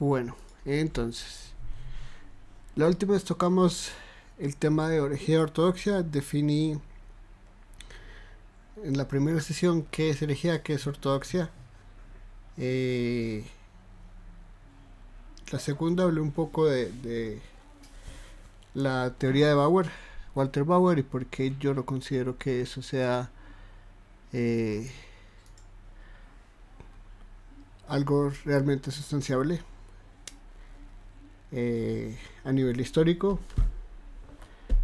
Bueno, entonces, la última vez tocamos el tema de herejía ortodoxia. Definí en la primera sesión qué es herejía, qué es ortodoxia. La segunda hablé un poco de la teoría de Bauer, Walter Bauer, y por qué yo no considero que eso sea eh, algo realmente sustanciable a nivel histórico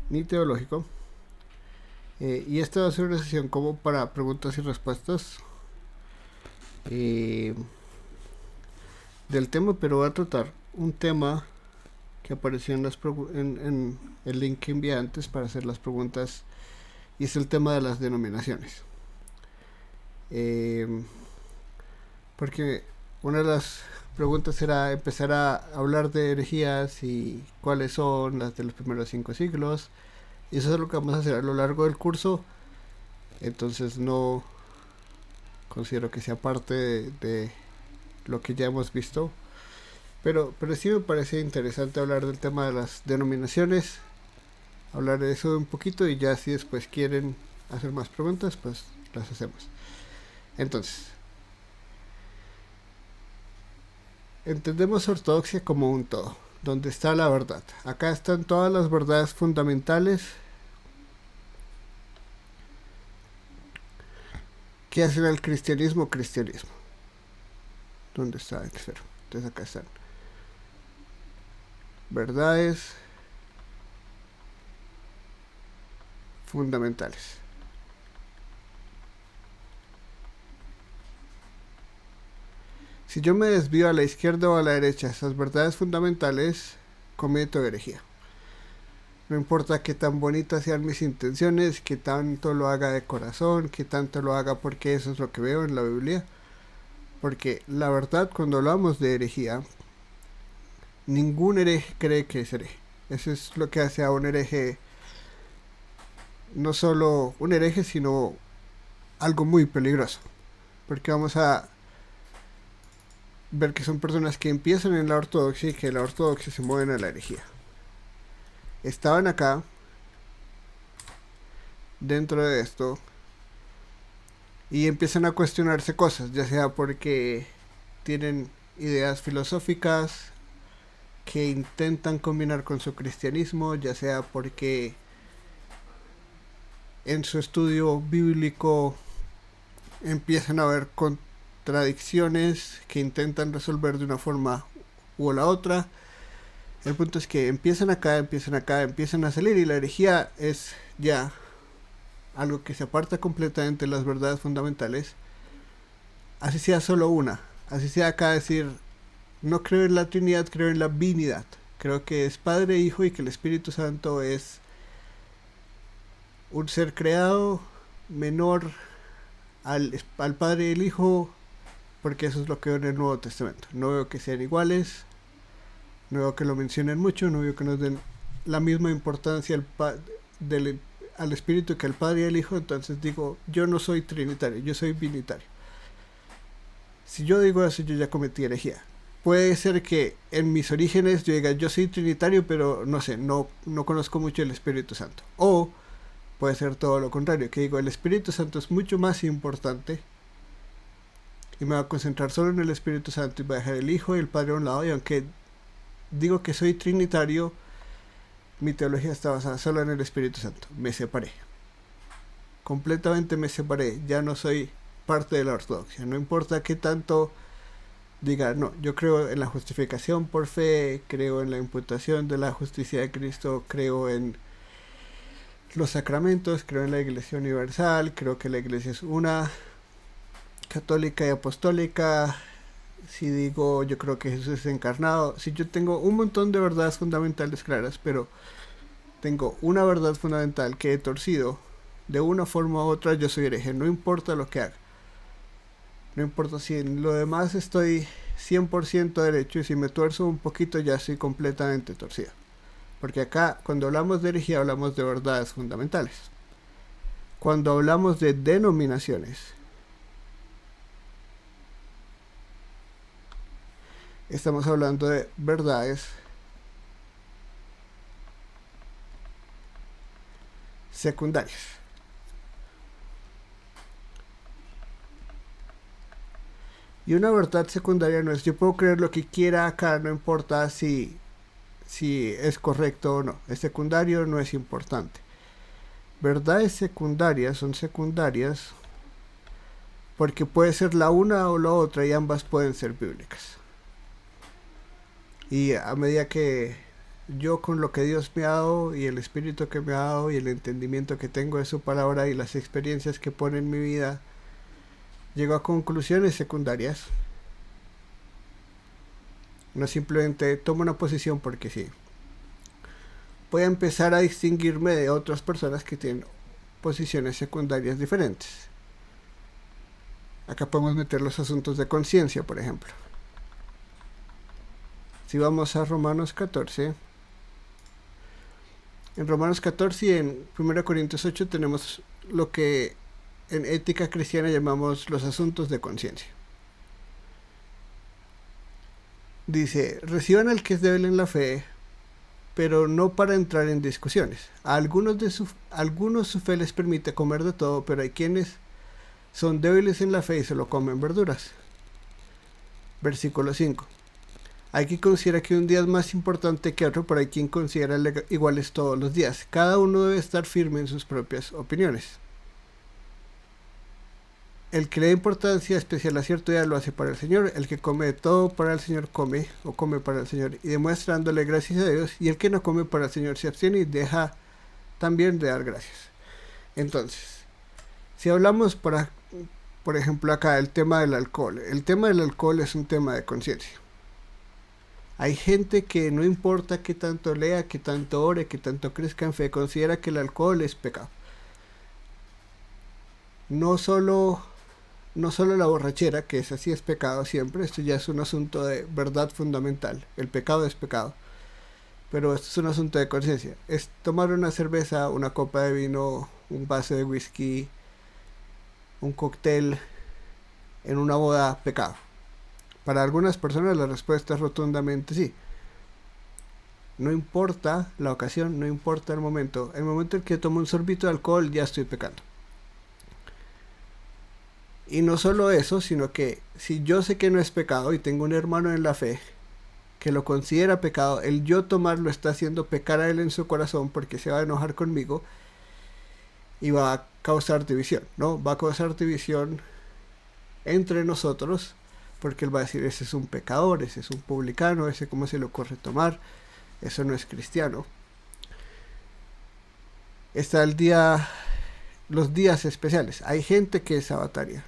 ni teológico. Y esta va a ser una sesión como para preguntas y respuestas del tema, pero voy a tratar un tema que apareció en el link que envié antes para hacer las preguntas, y es el tema de las denominaciones. Porque una de las preguntas era empezar a hablar de herejías y cuáles son las de los primeros 5 siglos, y eso es lo que vamos a hacer a lo largo del curso. Entonces no considero que sea parte de lo que ya hemos visto, pero sí me parece interesante hablar del tema de las denominaciones, hablar de eso un poquito, y ya si después quieren hacer más preguntas, pues las hacemos. Entonces, entendemos ortodoxia como un todo, donde está la verdad. Acá están todas las verdades fundamentales que hacen al cristianismo cristianismo. ¿Dónde está? Entonces acá están verdades fundamentales. Si yo me desvío a la izquierda o a la derecha esas verdades fundamentales, cometo herejía. No importa qué tan bonitas sean mis intenciones, qué tanto lo haga de corazón, qué tanto lo haga porque eso es lo que veo en la Biblia. Porque la verdad, cuando hablamos de herejía, ningún hereje cree que es hereje. Eso es lo que hace a un hereje, no solo un hereje, sino algo muy peligroso. Porque vamos a ver que son personas que empiezan en la ortodoxia y que en la ortodoxia se mueven a la herejía. Estaban acá, dentro de esto, y empiezan a cuestionarse cosas, ya sea porque tienen ideas filosóficas que intentan combinar con su cristianismo, ya sea porque en su estudio bíblico empiezan a ver contradicciones que intentan resolver de una forma u la otra. El punto es que empiezan acá, empiezan a salir, y la herejía es ya algo que se aparta completamente de las verdades fundamentales, así sea solo una, así sea acá decir, no creo en la Trinidad, creo en la Binidad, creo que es Padre, Hijo y que el Espíritu Santo es un ser creado menor al Padre y el Hijo, porque eso es lo que veo en el Nuevo Testamento. No veo que sean iguales, no veo que lo mencionen mucho, no veo que nos den la misma importancia al Espíritu que al Padre y al Hijo. Entonces digo, yo no soy trinitario, yo soy binitario. Si yo digo eso, yo ya cometí herejía. Puede ser que en mis orígenes yo diga, yo soy trinitario, pero no sé, no conozco mucho el Espíritu Santo. O puede ser todo lo contrario, que digo, el Espíritu Santo es mucho más importante y me voy a concentrar solo en el Espíritu Santo y voy a dejar el Hijo y el Padre a un lado. Y aunque digo que soy trinitario, mi teología está basada solo en el Espíritu Santo. Me separé, completamente me separé, ya no soy parte de la ortodoxia. No importa qué tanto diga, no, yo creo en la justificación por fe, creo en la imputación de la justicia de Cristo, creo en los sacramentos, creo en la Iglesia universal, creo que la Iglesia es una, católica y apostólica. Si digo, yo creo que Jesús es encarnado. Si yo tengo un montón de verdades fundamentales claras, pero tengo una verdad fundamental que he torcido de una forma u otra, yo soy hereje, no importa lo que haga. No importa si en lo demás estoy 100% derecho, y si me tuerzo un poquito ya soy completamente torcido. Porque acá, cuando hablamos de herejía, hablamos de verdades fundamentales. Cuando hablamos de denominaciones, Estamos hablando de verdades secundarias. Y una verdad secundaria no es yo puedo creer lo que quiera acá, no importa si es correcto o no. Es secundario, no es importante. Verdades secundarias son secundarias porque puede ser la una o la otra y ambas pueden ser bíblicas. Y a medida que yo con lo que Dios me ha dado y el espíritu que me ha dado y el entendimiento que tengo de su palabra y las experiencias que pone en mi vida, llego a conclusiones secundarias. No simplemente tomo una posición porque sí. Voy a empezar a distinguirme de otras personas que tienen posiciones secundarias diferentes. Acá podemos meter los asuntos de conciencia, por ejemplo. Si vamos a Romanos 14, en Romanos 14 y en 1 Corintios 8 tenemos lo que en ética cristiana llamamos los asuntos de conciencia. Dice, reciban al que es débil en la fe, pero no para entrar en discusiones. A algunos su fe les permite comer de todo, pero hay quienes son débiles en la fe y solo comen verduras. Versículo 5. Hay quien considera que un día es más importante que otro, pero hay quien considera iguales todos los días. Cada uno debe estar firme en sus propias opiniones. El que le da importancia especial a cierto día lo hace para el Señor. El que come de todo para el Señor come para el Señor y demuestra dándole gracias a Dios. Y el que no come para el Señor se abstiene y deja también de dar gracias. Entonces, si hablamos por ejemplo acá el tema del alcohol. El tema del alcohol es un tema de conciencia. Hay gente que no importa que tanto lea, que tanto ore, que tanto crezca en fe, considera que el alcohol es pecado. No solo la borrachera, que es así, es pecado siempre, esto ya es un asunto de verdad fundamental, el pecado es pecado, pero esto es un asunto de conciencia, es tomar una cerveza, una copa de vino, un vaso de whisky, un cóctel en una boda, pecado. Para algunas personas la respuesta es rotundamente sí. No importa la ocasión, no importa el momento en que tomo un sorbito de alcohol ya estoy pecando. Y no solo eso, sino que si yo sé que no es pecado y tengo un hermano en la fe que lo considera pecado, el yo tomarlo está haciendo pecar a él en su corazón porque se va a enojar conmigo y va a causar división, ¿no? Va a causar división entre nosotros porque él va a decir, ese es un pecador, ese es un publicano, ese cómo se le ocurre tomar, eso no es cristiano. Está los días especiales. Hay gente que es sabataria.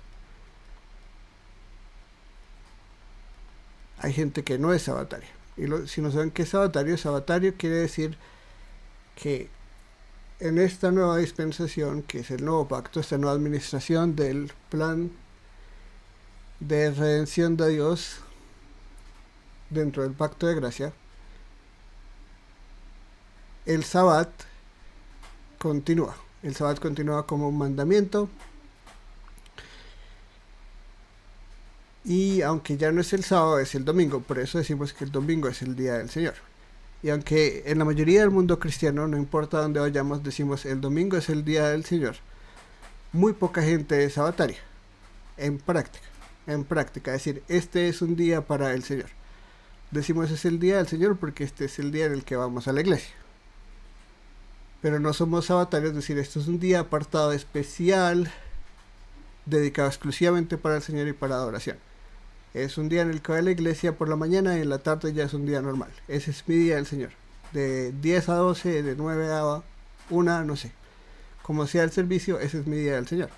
Hay gente que no es sabataria. Y si no saben qué es sabatario quiere decir que en esta nueva dispensación, que es el nuevo pacto, esta nueva administración del plan de redención de Dios dentro del pacto de gracia, el Sabbat continúa. El Sabbat continúa como un mandamiento. Y aunque ya no es el sábado, es el domingo. Por eso decimos que el domingo es el día del Señor. Y aunque en la mayoría del mundo cristiano, no importa dónde vayamos, decimos el domingo es el día del Señor, muy poca gente es sabataria. En práctica, es decir, este es un día para el Señor. Decimos es el día del Señor porque este es el día en el que vamos a la iglesia. Pero no somos sabatarios, es decir, esto es un día apartado especial, dedicado exclusivamente para el Señor y para adoración. Es un día en el que voy a la iglesia por la mañana y en la tarde ya es un día normal. Ese es mi día del Señor. De 10 a 12, de 9 a 1, no sé. Como sea el servicio, ese es mi día del Señor.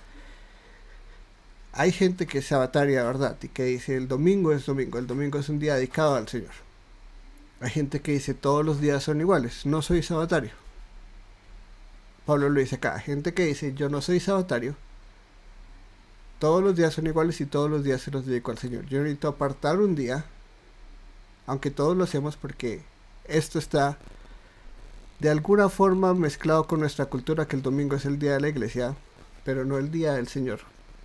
Hay gente que es sabataria, ¿verdad? Y que dice el domingo es domingo. El domingo es un día dedicado al Señor. Hay gente que dice todos los días son iguales. No soy sabatario. Pablo lo dice acá. Hay gente que dice yo no soy sabatario. Todos los días son iguales y todos los días se los dedico al Señor. Yo necesito apartar un día, aunque todos lo hacemos porque esto está de alguna forma mezclado con nuestra cultura, que el domingo es el día de la iglesia, pero no el día del Señor,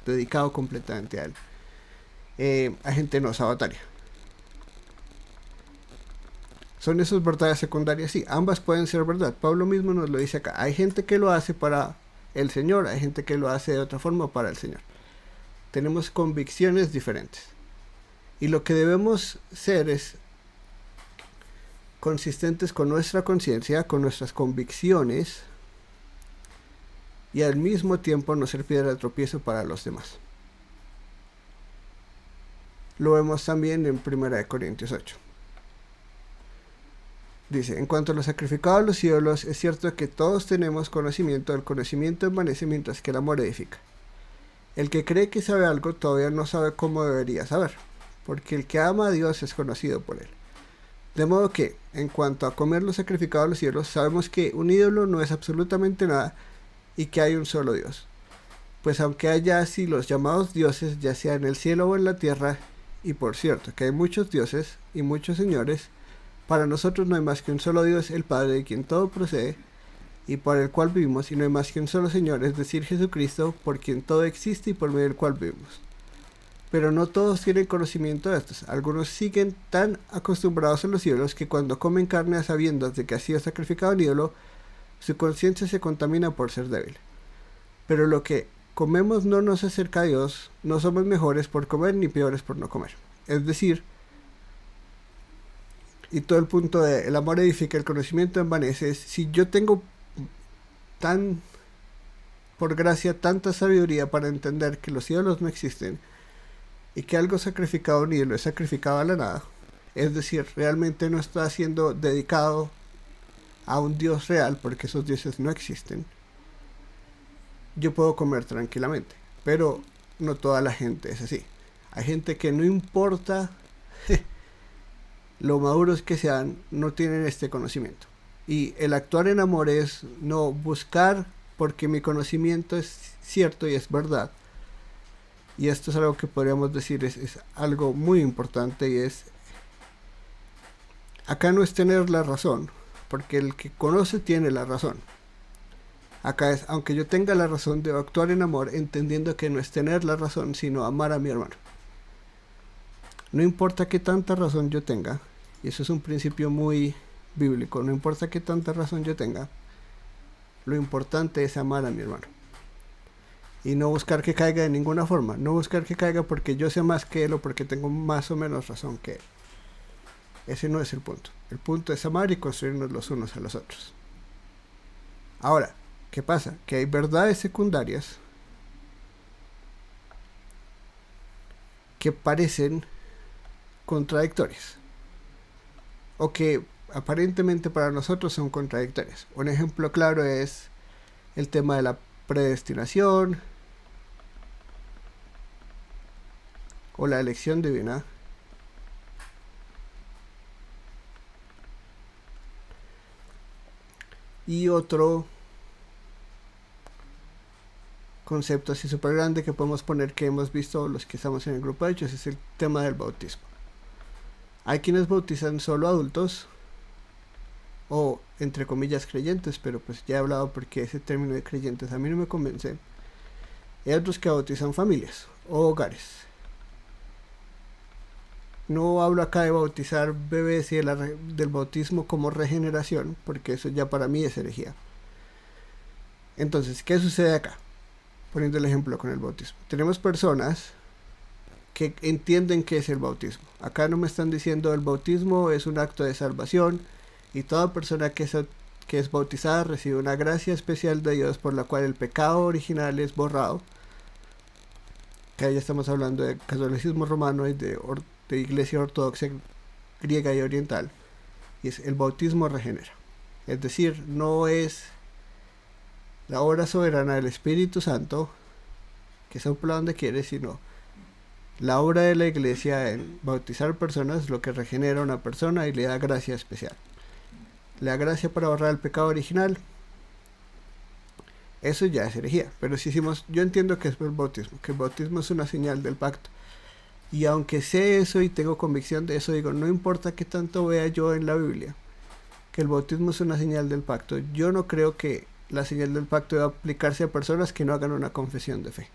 dedicado completamente a Él. Hay gente no sabataria. ¿Son esas verdades secundarias? Sí, ambas pueden ser verdad. Pablo mismo nos lo dice acá. Hay gente que lo hace para el Señor, hay gente que lo hace de otra forma para el Señor. Tenemos convicciones diferentes. Y lo que debemos ser es consistentes con nuestra conciencia, con nuestras convicciones, y al mismo tiempo no ser piedra de tropiezo para los demás. Lo vemos también en 1 Corintios 8. Dice, en cuanto a lo sacrificado a los ídolos, es cierto que todos tenemos conocimiento, el conocimiento envanece mientras que el amor edifica. El que cree que sabe algo todavía no sabe cómo debería saber, porque el que ama a Dios es conocido por él. De modo que, en cuanto a comer lo sacrificado a los ídolos, sabemos que un ídolo no es absolutamente nada y que hay un solo Dios. Pues aunque haya así los llamados dioses, ya sea en el cielo o en la tierra, y por cierto que hay muchos dioses y muchos señores, para nosotros no hay más que un solo Dios, el Padre, de quien todo procede, y por el cual vivimos, y no hay más que un solo Señor, es decir, Jesucristo, por quien todo existe y por medio del cual vivimos. Pero no todos tienen conocimiento de estos. Algunos siguen tan acostumbrados a los ídolos que cuando comen carne a sabiendas de que ha sido sacrificado un ídolo, su conciencia se contamina por ser débil. Pero lo que comemos no nos acerca a Dios, no somos mejores por comer ni peores por no comer. Es decir, y todo el punto de el amor edifica, el conocimiento envanece, es si yo tengo tan, por gracia, tanta sabiduría para entender que los ídolos no existen y que algo sacrificado a un ídolo es sacrificado a la nada, es decir, realmente no está siendo dedicado a un Dios real porque esos dioses no existen, yo puedo comer tranquilamente. Pero no toda la gente es así. Hay gente que no importa lo maduros que sean, no tienen este conocimiento. Y el actuar en amor es no buscar porque mi conocimiento es cierto y es verdad. Y esto es algo que podríamos decir es algo muy importante, y es, acá no es tener la razón, porque el que conoce tiene la razón. Acá es, aunque yo tenga la razón, debo actuar en amor, entendiendo que no es tener la razón, sino amar a mi hermano. No importa qué tanta razón yo tenga, y eso es un principio muy bíblico, no importa qué tanta razón yo tenga, lo importante es amar a mi hermano. Y no buscar que caiga de ninguna forma, no buscar que caiga porque yo sé más que él o porque tengo más o menos razón que él. Ese no es el punto. El punto es amar y construirnos los unos a los otros. Ahora, ¿qué pasa? Que hay verdades secundarias que parecen contradictorias, o que aparentemente para nosotros son contradictorias. Un ejemplo claro es el tema de la predestinación o la elección divina. Y otro concepto así súper grande que podemos poner, que hemos visto los que estamos en el grupo de hechos, es el tema del bautismo. Hay quienes bautizan solo adultos o entre comillas creyentes, pero pues ya he hablado porque ese término de creyentes a mí no me convence. Hay otros que bautizan familias o hogares. No hablo acá de bautizar bebés y del bautismo como regeneración, porque eso ya para mí es herejía. Entonces, ¿qué sucede acá? Poniendo el ejemplo con el bautismo. Tenemos personas que entienden qué es el bautismo. Acá no me están diciendo el bautismo es un acto de salvación y toda persona que es bautizada recibe una gracia especial de Dios por la cual el pecado original es borrado. Que ahí estamos hablando de catolicismo romano y de iglesia ortodoxa griega y oriental. Y el bautismo regenera. Es decir, no es la obra soberana del Espíritu Santo que sopla donde quiere, sino la obra de la iglesia en bautizar personas, lo que regenera a una persona y le da gracia especial. Le da gracia para borrar el pecado original. Eso ya es herejía. Pero si hicimos, yo entiendo que es el bautismo, que el bautismo es una señal del pacto. Y aunque sé eso y tengo convicción de eso, digo, no importa qué tanto vea yo en la Biblia, que el bautismo es una señal del pacto. Yo no creo que la señal del pacto deba aplicarse a personas que no hagan una confesión de fe.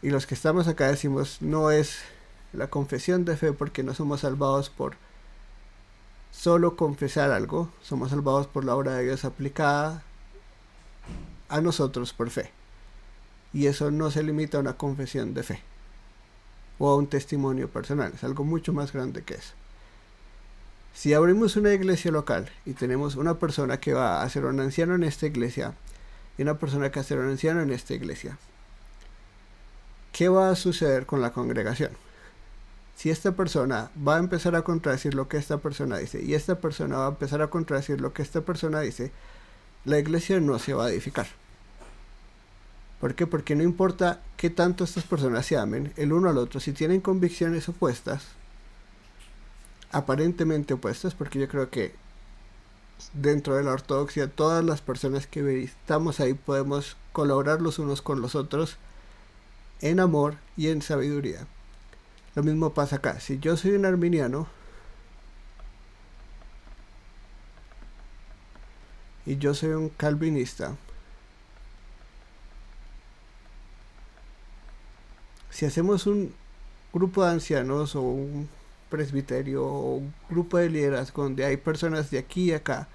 Y los que estamos acá decimos, no es la confesión de fe porque no somos salvados por solo confesar algo, somos salvados por la obra de Dios aplicada a nosotros por fe. Y eso no se limita a una confesión de fe o a un testimonio personal, es algo mucho más grande que eso. Si abrimos una iglesia local y tenemos una persona que va a ser un anciano en esta iglesia y una persona que va a ser un anciano en esta iglesia, ¿qué va a suceder con la congregación? Si esta persona va a empezar a contradecir lo que esta persona dice y esta persona va a empezar a contradecir lo que esta persona dice, la iglesia no se va a edificar. ¿Por qué? Porque no importa qué tanto estas personas se amen el uno al otro, si tienen convicciones opuestas, aparentemente opuestas, porque yo creo que dentro de la ortodoxia todas las personas que estamos ahí podemos colaborar los unos con los otros en amor y en sabiduría. Lo mismo pasa acá. Si yo soy un arminiano y yo soy un calvinista, si hacemos un grupo de ancianos o un presbiterio o un grupo de liderazgo donde hay personas de aquí y acá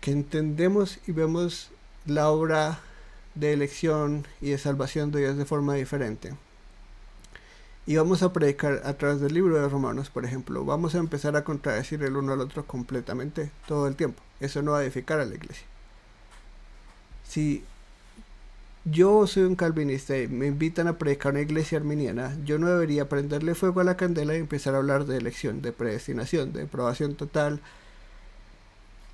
que entendemos y vemos la obra de elección y de salvación de Dios de forma diferente, y vamos a predicar a través del libro de Romanos, por ejemplo, vamos a empezar a contradecir el uno al otro completamente todo el tiempo. Eso no va a edificar a la iglesia. Si yo soy un calvinista y me invitan a predicar una iglesia arminiana, yo no debería prenderle fuego a la candela y empezar a hablar de elección, de predestinación, de aprobación total,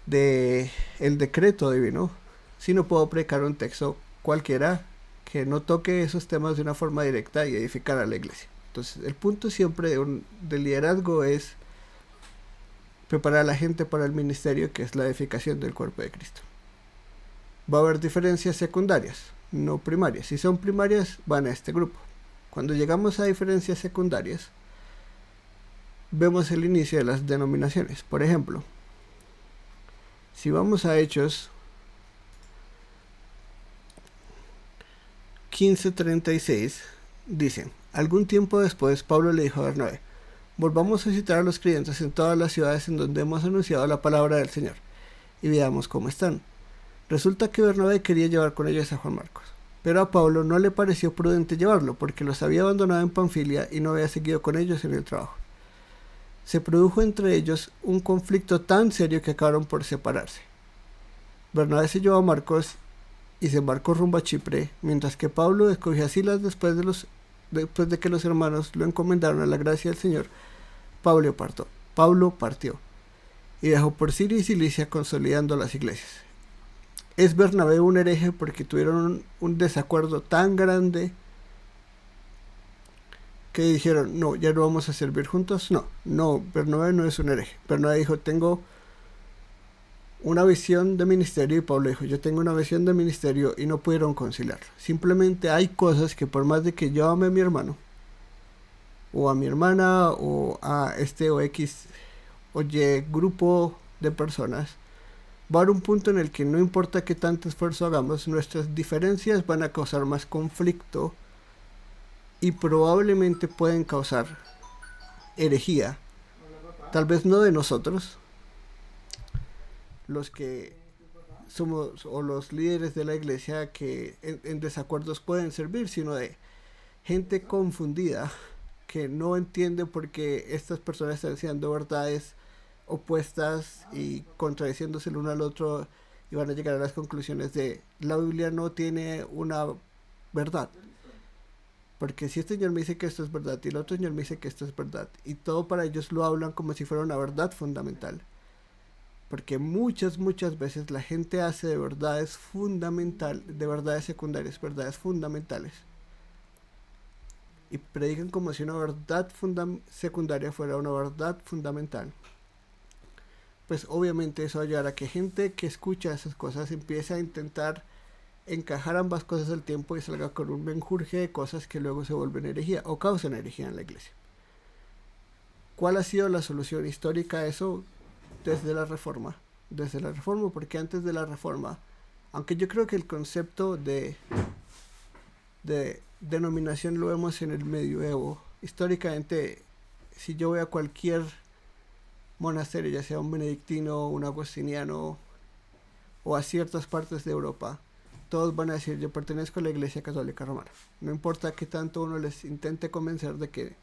de el decreto divino, si no puedo predicar un texto cualquiera que no toque esos temas de una forma directa y edificar a la iglesia. Entonces, el punto siempre del liderazgo es preparar a la gente para el ministerio, que es la edificación del cuerpo de Cristo. Va a haber diferencias secundarias, no primarias. Si son primarias, van a este grupo. Cuando llegamos a diferencias secundarias, vemos el inicio de las denominaciones. Por ejemplo, si vamos a Hechos 15:36, dice: algún tiempo después, Pablo le dijo a Bernabé: volvamos a citar a los creyentes en todas las ciudades en donde hemos anunciado la palabra del Señor, y veamos cómo están. Resulta que Bernabé quería llevar con ellos a Juan Marcos, pero a Pablo no le pareció prudente llevarlo, porque los había abandonado en Panfilia y no había seguido con ellos en el trabajo. Se produjo entre ellos un conflicto tan serio que acabaron por separarse. Bernabé se llevó a Marcos y se embarcó rumbo a Chipre, mientras que Pablo escogió a Silas después de que los hermanos lo encomendaron a la gracia del Señor. Pablo partió y viajó por Siria y Cilicia, consolidando las iglesias. ¿Es Bernabé un hereje porque tuvieron un desacuerdo tan grande que dijeron: no, ya no vamos a servir juntos? No, Bernabé no es un hereje. Bernabé dijo: tengo una visión de ministerio, y Pablo dijo: yo tengo una visión de ministerio, y no pudieron conciliarlo. Simplemente hay cosas que, por más de que yo ame a mi hermano o a mi hermana o a este o X o Y grupo de personas, va a haber un punto en el que no importa qué tanto esfuerzo hagamos, nuestras diferencias van a causar más conflicto y probablemente pueden causar herejía. Tal vez no de nosotros, los que somos, o los líderes de la iglesia que en desacuerdos pueden servir, sino de gente confundida que no entiende por qué estas personas están diciendo verdades opuestas y contradiciéndose el uno al otro, y van a llegar a las conclusiones de: la Biblia no tiene una verdad, porque si este señor me dice que esto es verdad y el otro señor me dice que esto es verdad, y todo para ellos lo hablan como si fuera una verdad fundamental, porque muchas veces la gente hace de verdades secundarias verdades fundamentales, y predican como si una verdad secundaria fuera una verdad fundamental. Pues obviamente eso va a llevar a que gente que escucha esas cosas empiece a intentar encajar ambas cosas al tiempo y salga con un menjurje de cosas que luego se vuelven herejía o causan herejía en la iglesia. ¿Cuál ha sido la solución histórica a eso? Desde la Reforma, porque antes de la Reforma, aunque yo creo que el concepto de denominación lo vemos en el medioevo, históricamente, si yo voy a cualquier monasterio, ya sea un benedictino, un agustiniano o a ciertas partes de Europa, todos van a decir yo pertenezco a la Iglesia Católica Romana. No importa que tanto uno les intente convencer de que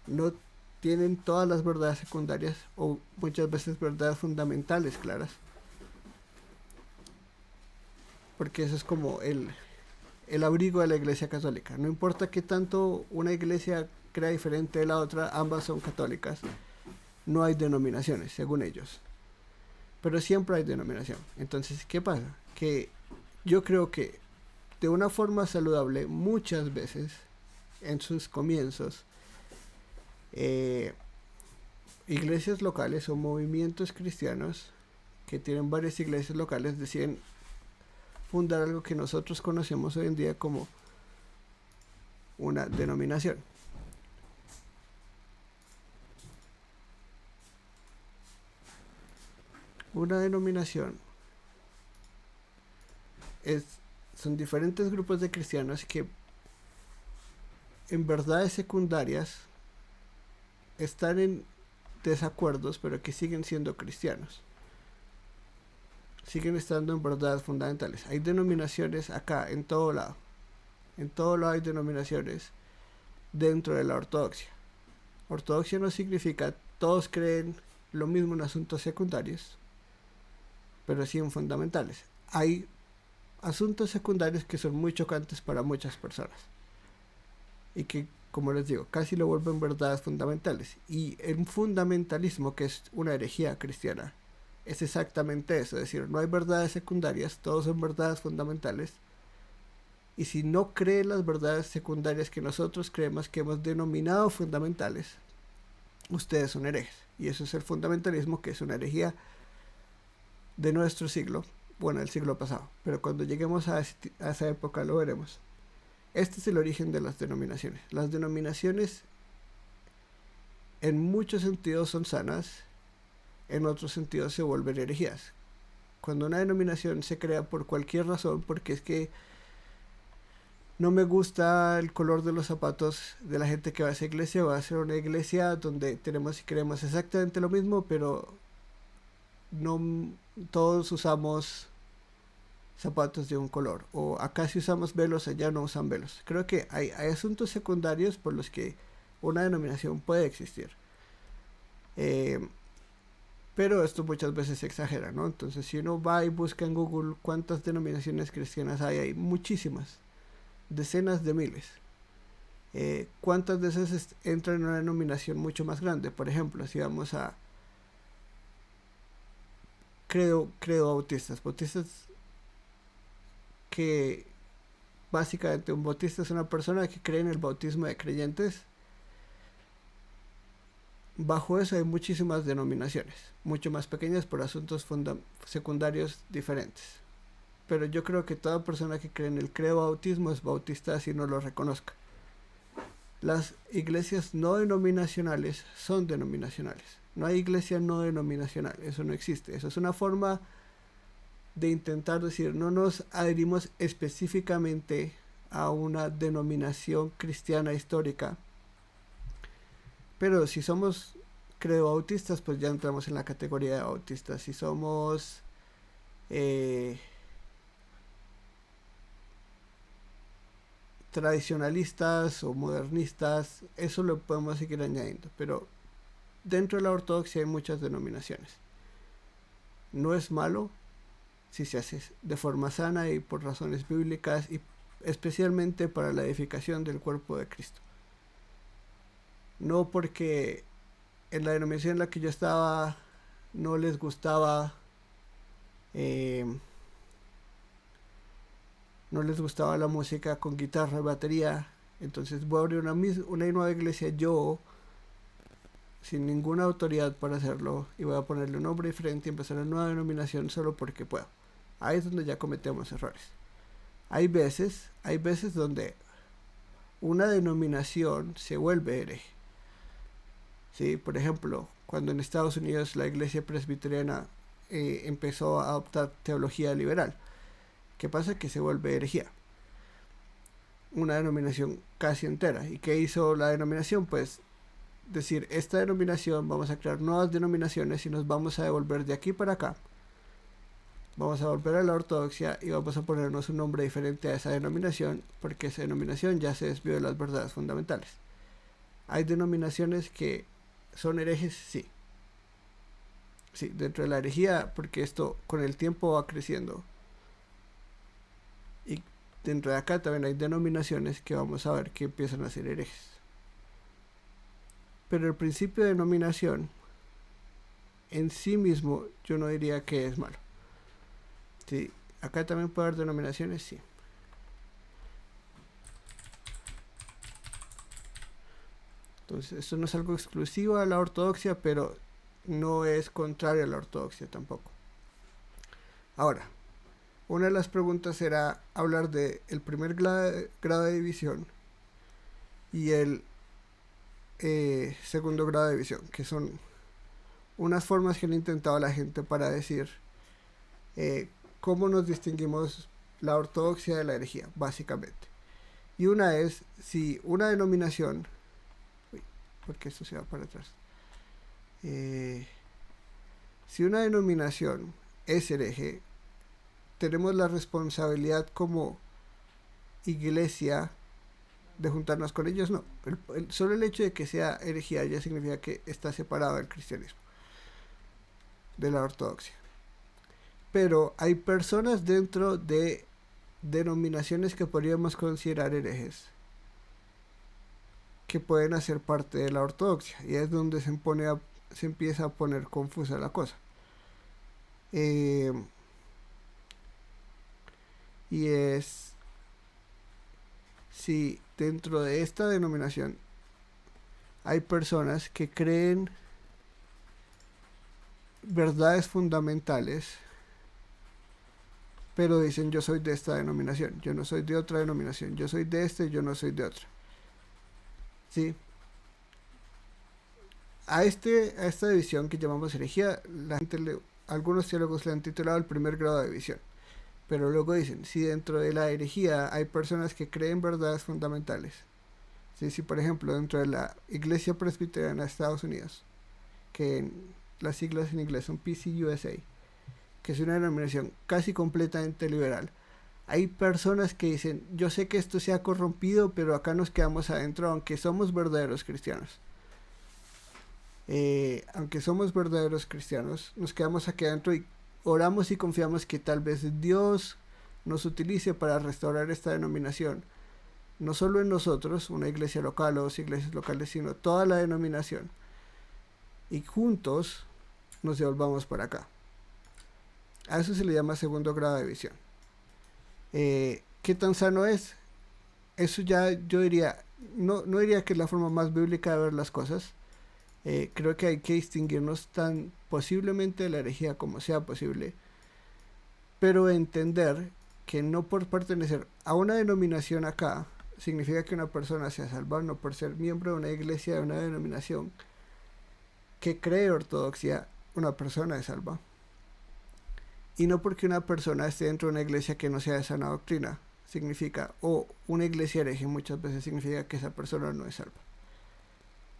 no tienen todas las verdades secundarias o muchas veces verdades fundamentales claras, porque eso es como el abrigo de la Iglesia Católica. No importa que tanto una iglesia crea diferente de la otra, ambas son católicas. No hay denominaciones, según ellos. Pero siempre hay denominación. Entonces, ¿qué pasa? Que yo creo que de una forma saludable, muchas veces, en sus comienzos, iglesias locales o movimientos cristianos que tienen varias iglesias locales deciden fundar algo que nosotros conocemos hoy en día como una denominación. Una denominación son diferentes grupos de cristianos que en verdades secundarias están en desacuerdos, pero que siguen siendo cristianos. Siguen estando en verdades fundamentales. Hay denominaciones acá, en todo lado. En todo lado hay denominaciones dentro de la ortodoxia. Ortodoxia no significa todos creen lo mismo en asuntos secundarios, pero sí en fundamentales. Hay asuntos secundarios que son muy chocantes para muchas personas y que, como les digo, casi lo vuelven verdades fundamentales. Y el fundamentalismo, que es una herejía cristiana, es exactamente eso, es decir, no hay verdades secundarias, todos son verdades fundamentales. Y si no creen las verdades secundarias que nosotros creemos, que hemos denominado fundamentales, ustedes son herejes. Y eso es el fundamentalismo, que es una herejía de nuestro siglo, bueno, el siglo pasado, pero cuando lleguemos a esa época lo veremos. Este es el origen de las denominaciones. Las denominaciones en muchos sentidos son sanas, en otros sentidos se vuelven herejías. Cuando una denominación se crea por cualquier razón, porque es que no me gusta el color de los zapatos de la gente que va a esa iglesia, va a ser una iglesia donde tenemos y creemos exactamente lo mismo, pero no todos usamos zapatos de un color, o acá si usamos velos, allá no usan velos. Creo que hay asuntos secundarios por los que una denominación puede existir, pero esto muchas veces se exagera, ¿no? Entonces, si uno va y busca en Google cuántas denominaciones cristianas hay muchísimas, decenas de miles. ¿Cuántas de esas entran en una denominación mucho más grande? Por ejemplo, si vamos a credo bautistas que básicamente un bautista es una persona que cree en el bautismo de creyentes. Bajo eso hay muchísimas denominaciones, mucho más pequeñas por asuntos secundarios diferentes. Pero yo creo que toda persona que cree en el credo bautismo es bautista así no lo reconozca. Las iglesias no denominacionales son denominacionales. No hay iglesia no denominacional, eso no existe. Eso es una forma de intentar decir, no nos adherimos específicamente a una denominación cristiana histórica, pero si somos credo bautistas, pues ya entramos en la categoría de bautistas. Si somos tradicionalistas o modernistas, eso lo podemos seguir añadiendo, pero dentro de la ortodoxia hay muchas denominaciones. No es malo si se hace de forma sana y por razones bíblicas, y especialmente para la edificación del cuerpo de Cristo. No porque en la denominación en la que yo estaba no les gustaba la música con guitarra y batería, entonces voy a abrir una nueva iglesia yo sin ninguna autoridad para hacerlo y voy a ponerle un nombre diferente y empezar una nueva denominación solo porque puedo. Ahí es donde ya cometemos errores. Hay veces donde una denominación se vuelve hereje. ¿Sí? Por ejemplo, cuando en Estados Unidos la iglesia presbiteriana empezó a adoptar teología liberal, ¿qué pasa? Que se vuelve herejía. Una denominación casi entera. ¿Y qué hizo la denominación? Pues decir, esta denominación, vamos a crear nuevas denominaciones y nos vamos a devolver de aquí para acá. Vamos a volver a la ortodoxia y vamos a ponernos un nombre diferente a esa denominación, porque esa denominación ya se desvió de las verdades fundamentales. ¿Hay denominaciones que son herejes? Sí. Sí, dentro de la herejía, porque esto con el tiempo va creciendo. Y dentro de acá también hay denominaciones que vamos a ver que empiezan a ser herejes. Pero el principio de denominación en sí mismo yo no diría que es malo. Sí, acá también puede haber denominaciones, sí. Entonces, esto no es algo exclusivo a la ortodoxia, pero no es contrario a la ortodoxia tampoco. Ahora, una de las preguntas será hablar de el primer grado de división y el segundo grado de división, que son unas formas que han intentado la gente para decir cómo nos distinguimos la ortodoxia de la herejía, básicamente. Y una es si una denominación, porque esto se va para atrás, si una denominación es hereje, tenemos la responsabilidad como iglesia de juntarnos con ellos. No, solo el hecho de que sea herejía ya significa que está separado del cristianismo, de la ortodoxia. Pero hay personas dentro de denominaciones que podríamos considerar herejes que pueden hacer parte de la ortodoxia, y es donde se empieza a poner confusa la cosa. Y es si dentro de esta denominación hay personas que creen verdades fundamentales, pero dicen yo soy de esta denominación, yo no soy de otra denominación, yo soy de este, yo no soy de otra. ¿Sí? A esta división que llamamos herejía, algunos teólogos le han titulado el primer grado de división. Pero luego dicen, si dentro de la herejía hay personas que creen verdades fundamentales, si por ejemplo dentro de la Iglesia Presbiteriana de Estados Unidos, que las siglas en inglés son PCUSA, que es una denominación casi completamente liberal, hay personas que dicen, yo sé que esto se ha corrompido, pero acá nos quedamos adentro, aunque somos verdaderos cristianos. Aunque somos verdaderos cristianos, nos quedamos aquí adentro y oramos y confiamos que tal vez Dios nos utilice para restaurar esta denominación. No solo en nosotros, una iglesia local o dos iglesias locales, sino toda la denominación. Y juntos nos devolvamos para acá. A eso se le llama segundo grado de división. ¿Qué tan sano es? Eso ya yo diría, no diría que es la forma más bíblica de ver las cosas. Creo que hay que distinguirnos tan posiblemente de la herejía como sea posible, pero entender que no por pertenecer a una denominación acá significa que una persona sea salva, no por ser miembro de una iglesia, de una denominación que cree ortodoxia, una persona es salva. Y no porque una persona esté dentro de una iglesia que no sea de sana doctrina, significa, o una iglesia hereje muchas veces significa que esa persona no es salva.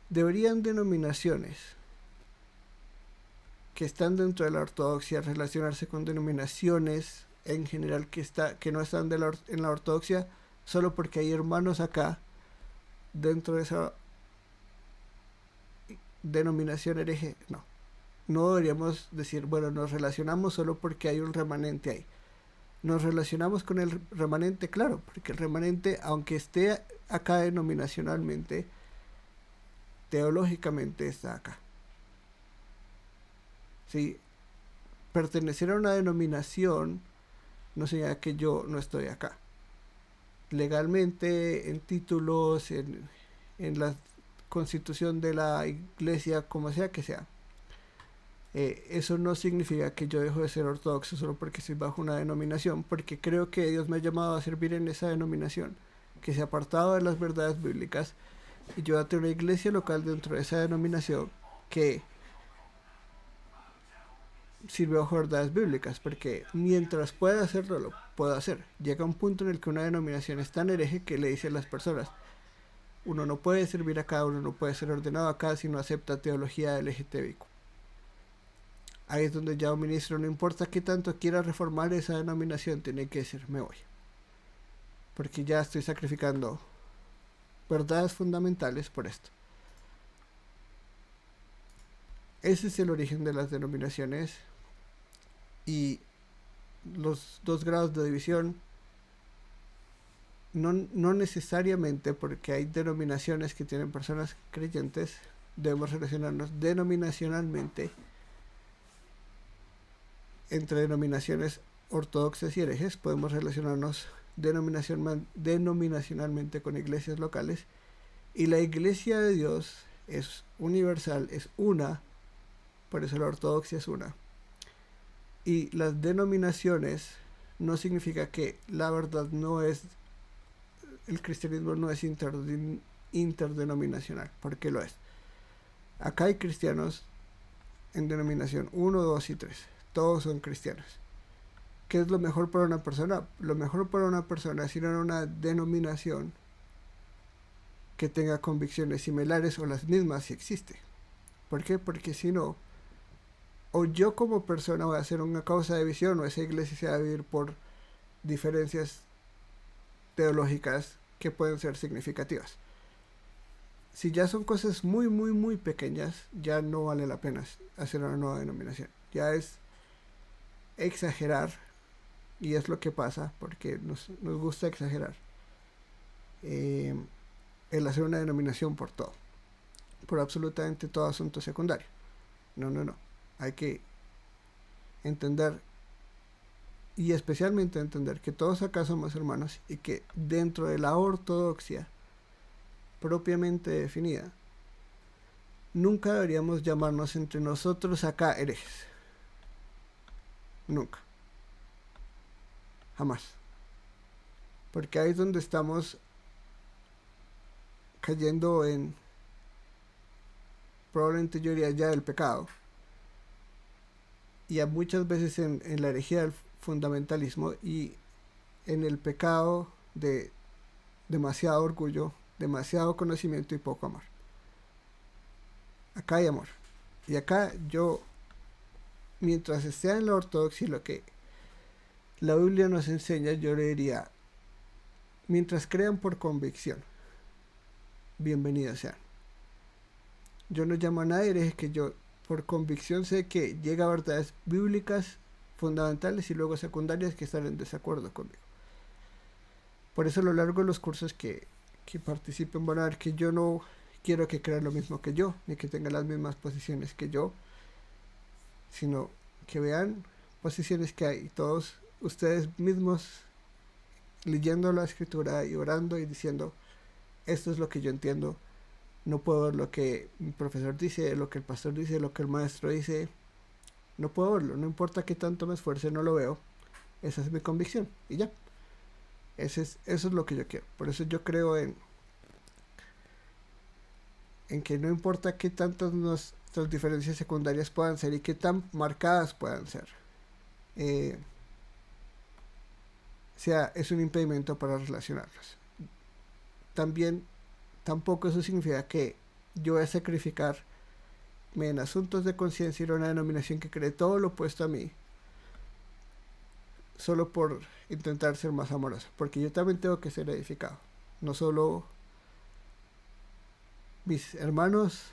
Deberían denominaciones que están dentro de la ortodoxia relacionarse con denominaciones en general que no están en la ortodoxia solo porque hay hermanos acá dentro de esa denominación hereje? No deberíamos decir, bueno, nos relacionamos solo porque hay un remanente ahí. Nos relacionamos con el remanente, claro, porque el remanente, aunque esté acá denominacionalmente, teológicamente está acá. ¿Sí? Pertenecer a una denominación no significa que yo no estoy acá. Legalmente, en títulos, en la constitución de la iglesia, como sea que sea. Eso no significa que yo dejo de ser ortodoxo solo porque estoy bajo una denominación, porque creo que Dios me ha llamado a servir en esa denominación, que se ha apartado de las verdades bíblicas, y yo voy a tener una iglesia local dentro de esa denominación que sirve bajo verdades bíblicas, porque mientras pueda hacerlo, lo puedo hacer. Llega un punto en el que una denominación es tan hereje que le dice a las personas, Uno no puede servir acá, uno no puede ser ordenado acá si no acepta teología LGTBIQ. Ahí es donde ya un ministro, no importa qué tanto quiera reformar esa denominación, tiene que decir, me voy. Porque ya estoy sacrificando verdades fundamentales por esto. Ese es el origen de las denominaciones y los 2 grados de división no necesariamente porque hay denominaciones que tienen personas creyentes, debemos relacionarnos denominacionalmente entre denominaciones ortodoxas y herejes, podemos relacionarnos denominacionalmente con iglesias locales, y la iglesia de Dios es universal, es una, por eso la ortodoxia es una. Y las denominaciones no significa que la verdad no es, el cristianismo no es interdenominacional, porque lo es. Acá hay cristianos en denominación 1, 2 y 3. Todos son cristianos. ¿Qué es lo mejor para una persona? Lo mejor para una persona es ir a una denominación que tenga convicciones similares o las mismas si existe. ¿Por qué? Porque si no, o yo como persona voy a hacer una causa de visión, o esa iglesia se va a vivir por diferencias teológicas que pueden ser significativas. Si ya son cosas muy, muy, muy pequeñas, ya no vale la pena hacer una nueva denominación. Ya es exagerar, y es lo que pasa, porque nos gusta exagerar. El hacer una denominación por todo, por absolutamente todo asunto secundario. No. Hay que entender, y especialmente entender, que todos acá somos hermanos y que dentro de la ortodoxia propiamente definida, nunca deberíamos llamarnos entre nosotros acá herejes. Nunca. Jamás. Porque ahí es donde estamos cayendo en, probablemente yo diría ya, del pecado. Y a muchas veces en la herejía del fundamentalismo y en el pecado de demasiado orgullo, demasiado conocimiento y poco amor. Acá hay amor. Y acá yo, mientras esté en la ortodoxia, lo que la Biblia nos enseña, yo le diría, mientras crean por convicción, bienvenidos sean. Yo no llamo a nadie hereje, que yo por convicción sé que llega a verdades bíblicas fundamentales y luego secundarias que están en desacuerdo conmigo. Por eso a lo largo de los cursos que participen van a ver que yo no quiero que crean lo mismo que yo, ni que tengan las mismas posiciones que yo, sino que vean posiciones que hay todos ustedes mismos leyendo la escritura y orando y diciendo, esto es lo que yo entiendo, no puedo ver lo que mi profesor dice, lo que el pastor dice, lo que el maestro dice, no puedo verlo, no importa qué tanto me esfuerce, no lo veo, esa es mi convicción y ya. Eso es lo que yo quiero. Por eso yo creo en que no importa qué tantas nuestras diferencias secundarias puedan ser y qué tan marcadas puedan ser, es un impedimento para relacionarnos. Tampoco eso significa que yo voy a sacrificarme en asuntos de conciencia y una denominación que cree todo lo opuesto a mí, solo por intentar ser más amoroso, porque yo también tengo que ser edificado, no solo mis hermanos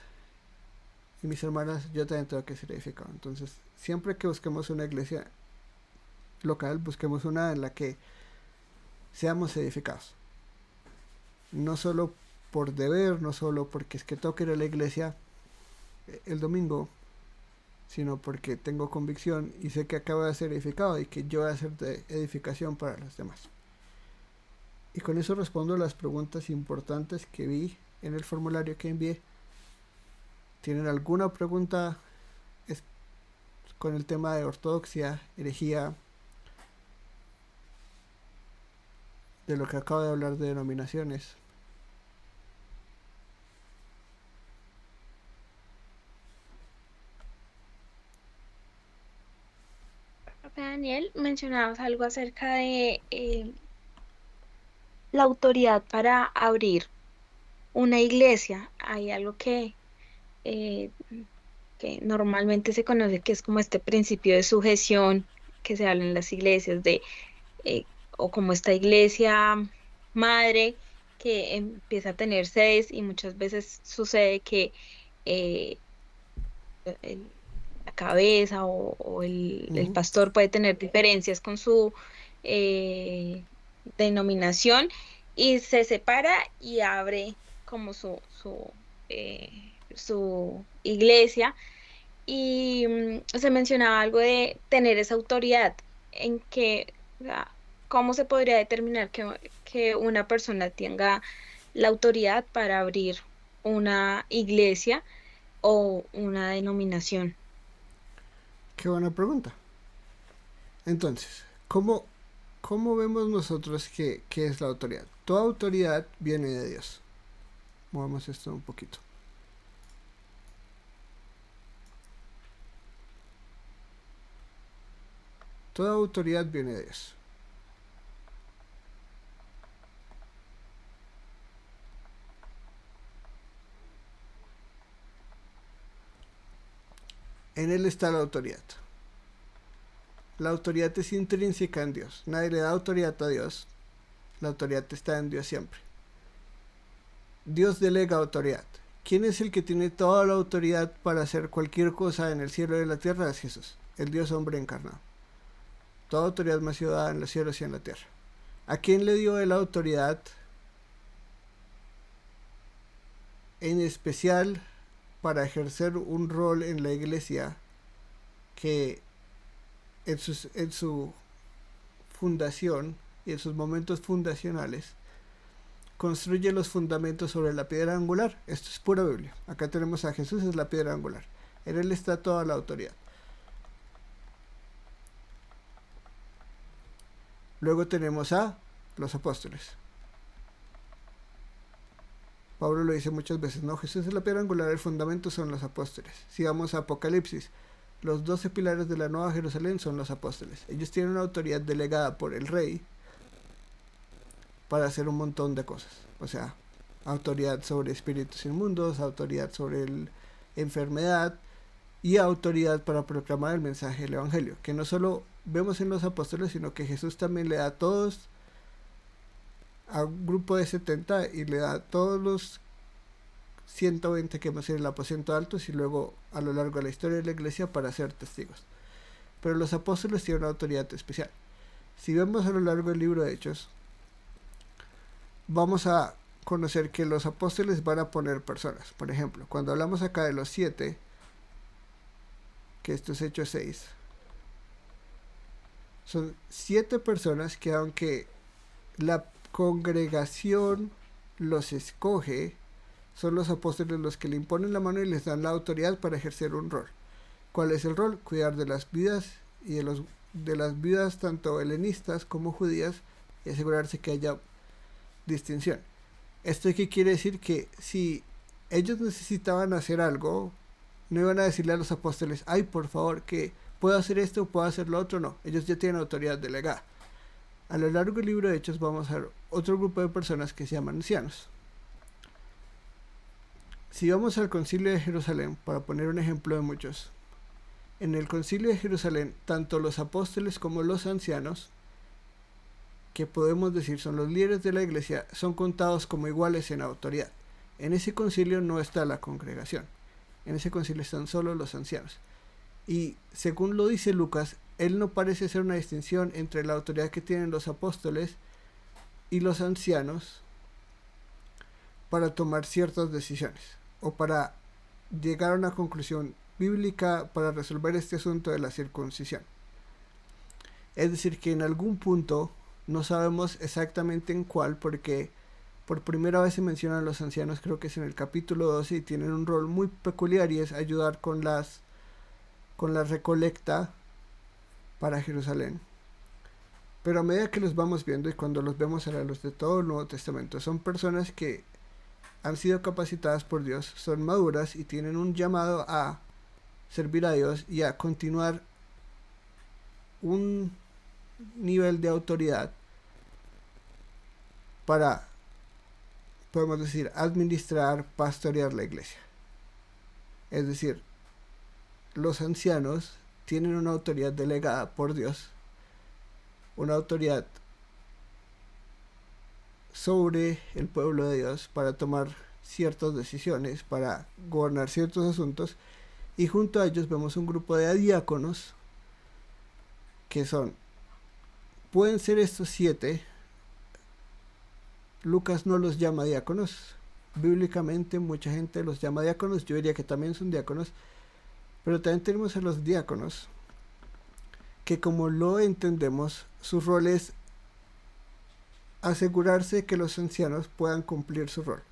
y mis hermanas, yo también tengo que ser edificado. Entonces, siempre que busquemos una iglesia local, busquemos una en la que seamos edificados, no solo por deber, no solo porque es que toque ir a la iglesia el domingo, sino porque tengo convicción y sé que acabo de ser edificado y que yo voy a ser de edificación para los demás. Y con eso respondo las preguntas importantes que vi en el formulario que envié. ¿Tienen alguna pregunta con el tema de ortodoxia, herejía, de lo que acabo de hablar de denominaciones? Daniel, mencionabas algo acerca de la autoridad para abrir. una iglesia. Hay algo eh, que normalmente se conoce que es como este principio de sujeción que se habla en las iglesias, o como esta iglesia madre que empieza a tener sedes y muchas veces sucede que eh, el- la cabeza o el Ujú. pastor puede tener diferencias con su eh, denominación y se separa y abre como su iglesia. Y se mencionaba algo de tener esa autoridad en que, o sea, ¿cómo se podría determinar que una persona tenga la autoridad para abrir una iglesia o una denominación? Qué buena pregunta. Entonces, ¿cómo vemos nosotros qué es la autoridad? Toda autoridad viene de Dios. Movamos esto un poquito. Toda autoridad viene de Dios. En Él está la autoridad. La autoridad es intrínseca en Dios. Nadie le da autoridad a Dios. La autoridad está en Dios siempre. Dios delega autoridad. ¿Quién es el que tiene toda la autoridad para hacer cualquier cosa en el cielo y en la tierra? Es Jesús, el Dios hombre encarnado. Toda autoridad me ha sido dada en los cielos y en la tierra. ¿A quién le dio la autoridad en especial para ejercer un rol en la iglesia que en su fundación y en sus momentos fundacionales construye los fundamentos sobre la piedra angular? Esto es pura Biblia. Acá tenemos a Jesús, es la piedra angular. En Él está toda la autoridad. Luego tenemos a los apóstoles. Pablo lo dice muchas veces, no, Jesús es la piedra angular, el fundamento son los apóstoles. Si vamos a Apocalipsis, los 12 pilares de la Nueva Jerusalén son los apóstoles. Ellos tienen una autoridad delegada por el rey para hacer un montón de cosas. O sea, autoridad sobre espíritus inmundos, autoridad sobre enfermedad y autoridad para proclamar el mensaje del Evangelio, que no solo vemos en los apóstoles, sino que Jesús también le da a todos, a un grupo de 70 y le da a todos los 120 que hemos en el aposento alto y luego a lo largo de la historia de la iglesia para ser testigos. Pero los apóstoles tienen una autoridad especial. Si vemos a lo largo del libro de Hechos, vamos a conocer que los apóstoles van a poner personas. Por ejemplo, cuando hablamos acá de los 7, que esto es Hechos 6, son 7 personas que aunque la congregación los escoge, son los apóstoles los que le imponen la mano y les dan la autoridad para ejercer un rol. ¿Cuál es el rol? Cuidar de las vidas y de las vidas tanto helenistas como judías y asegurarse que haya distinción. ¿Esto qué quiere decir? Que si ellos necesitaban hacer algo, no iban a decirle a los apóstoles, ay, por favor, que puedo hacer esto o puedo hacer lo otro. No, ellos ya tienen autoridad delegada. A lo largo del libro de Hechos vamos a ver otro grupo de personas que se llaman ancianos. Si vamos al concilio de Jerusalén, para poner un ejemplo de muchos, en el concilio de Jerusalén, tanto los apóstoles como los ancianos, que podemos decir son los líderes de la iglesia, son contados como iguales en autoridad. En ese concilio no está la congregación, en ese concilio están solo los ancianos. Y según lo dice Lucas, él no parece hacer una distinción entre la autoridad que tienen los apóstoles y los ancianos para tomar ciertas decisiones o para llegar a una conclusión bíblica para resolver este asunto de la circuncisión. Es decir, que en algún punto, no sabemos exactamente en cuál, porque por primera vez se mencionan los ancianos, creo que es en el capítulo 12, y tienen un rol muy peculiar y es ayudar con la recolecta para Jerusalén. Pero a medida que los vamos viendo y cuando los vemos a la luz de todo el Nuevo Testamento, son personas que han sido capacitadas por Dios, son maduras y tienen un llamado a servir a Dios y a continuar un nivel de autoridad para podemos decir, administrar, pastorear la iglesia. Es decir, los ancianos tienen una autoridad delegada por Dios, una autoridad sobre el pueblo de Dios para tomar ciertas decisiones, para gobernar ciertos asuntos, y junto a ellos vemos un grupo de diáconos que pueden ser estos 7. Lucas no los llama diáconos, bíblicamente mucha gente los llama diáconos, yo diría que también son diáconos, pero también tenemos a los diáconos que, como lo entendemos, su rol es asegurarse que los ancianos puedan cumplir su rol.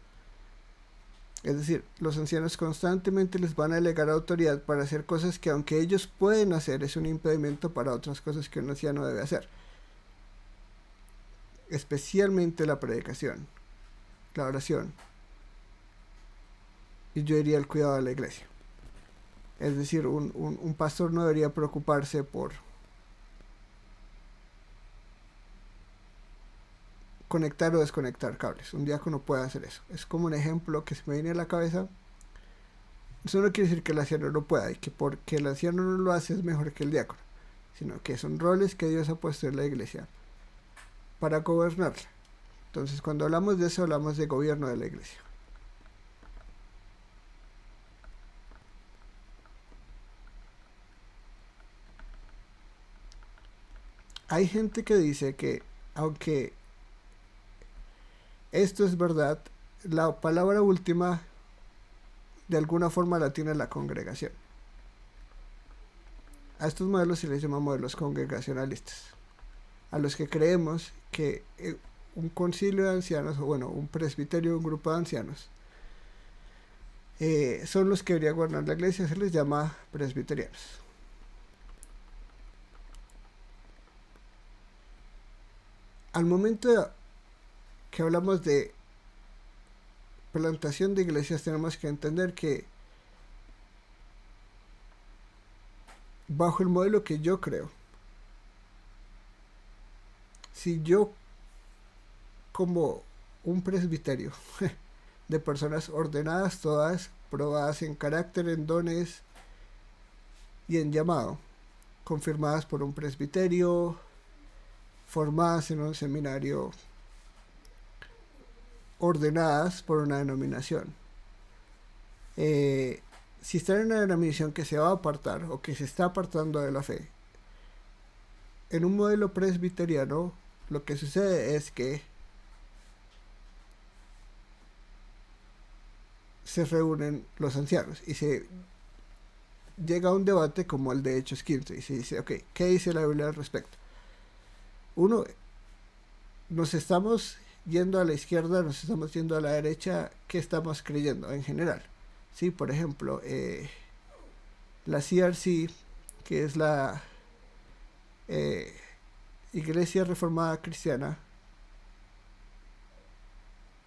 Es decir, los ancianos constantemente les van a delegar autoridad para hacer cosas que, aunque ellos pueden hacer, es un impedimento para otras cosas que un anciano debe hacer. Especialmente la predicación, la oración, y yo diría el cuidado de la iglesia. Es decir, un pastor no debería preocuparse por conectar o desconectar cables. Un diácono puede hacer eso. Es como un ejemplo que se me viene a la cabeza. Eso no quiere decir que el anciano no pueda y que porque el anciano no lo hace es mejor que el diácono, sino que son roles que Dios ha puesto en la iglesia para gobernarla. Entonces, cuando hablamos de eso, hablamos de gobierno de la iglesia. Hay gente que dice que, aunque esto es verdad, la palabra última de alguna forma la tiene la congregación. A estos modelos se les llama modelos congregacionalistas, a los que creemos que un concilio de ancianos, o bueno, un presbiterio, un grupo de ancianos, son los que deberían gobernar la iglesia. Se les llama presbiterianos. Al momento que hablamos de plantación de iglesias, tenemos que entender que, bajo el modelo que yo creo, si yo, como un presbiterio de personas ordenadas, todas probadas en carácter, en dones y en llamado, confirmadas por un presbiterio, formadas en un seminario, ordenadas por una denominación, si están en una denominación que se va a apartar o que se está apartando de la fe, en un modelo presbiteriano lo que sucede es que se reúnen los ancianos y se llega a un debate como el de Hechos 15 y se dice, ok, ¿qué dice la Biblia al respecto? Uno, nos estamos yendo a la izquierda, nos estamos yendo a la derecha, ¿qué estamos creyendo en general? Sí, por ejemplo, la CRC, que es la Iglesia Reformada Cristiana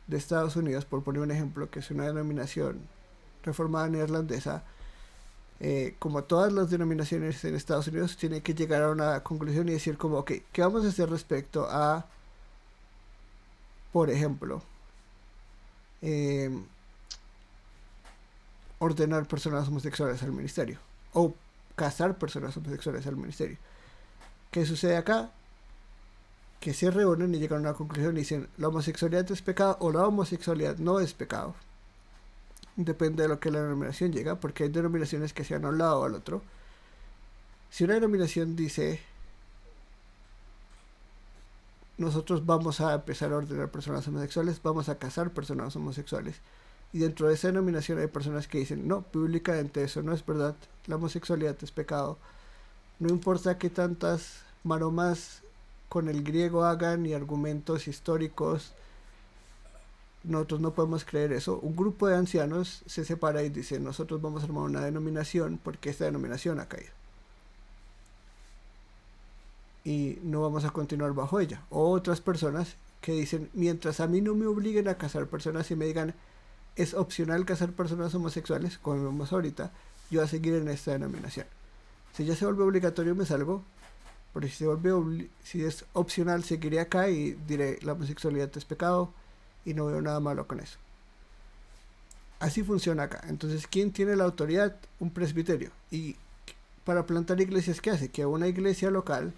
de Estados Unidos, por poner un ejemplo, que es una denominación reformada neerlandesa, como todas las denominaciones en Estados Unidos, tiene que llegar a una conclusión y decir como, ok, ¿qué vamos a hacer respecto a, por ejemplo, ordenar personas homosexuales al ministerio o casar personas homosexuales al ministerio? ¿Qué sucede acá? Que se reúnen y llegan a una conclusión y dicen, la homosexualidad es pecado o la homosexualidad no es pecado. Depende de lo que la denominación llega, porque hay denominaciones que se han hablado al otro. Si una denominación dice, nosotros vamos a empezar a ordenar personas homosexuales, vamos a casar personas homosexuales, y dentro de esa denominación hay personas que dicen, no, bíblicamente eso no es verdad, la homosexualidad es pecado, no importa qué tantas maromas con el griego hagan y argumentos históricos, nosotros no podemos creer eso. Un grupo de ancianos se separa y dice, nosotros vamos a armar una denominación porque esta denominación ha caído y no vamos a continuar bajo ella. O otras personas que dicen, mientras a mí no me obliguen a casar personas y me digan, es opcional casar personas homosexuales, como vemos ahorita, yo voy a seguir en esta denominación. Si ya se vuelve obligatorio me salgo, porque si es opcional seguiré acá y diré, la homosexualidad es pecado, y no veo nada malo con eso. Así funciona acá. Entonces, ¿quién tiene la autoridad? Un presbiterio. Y para plantar iglesias, ¿qué hace? Que a una iglesia local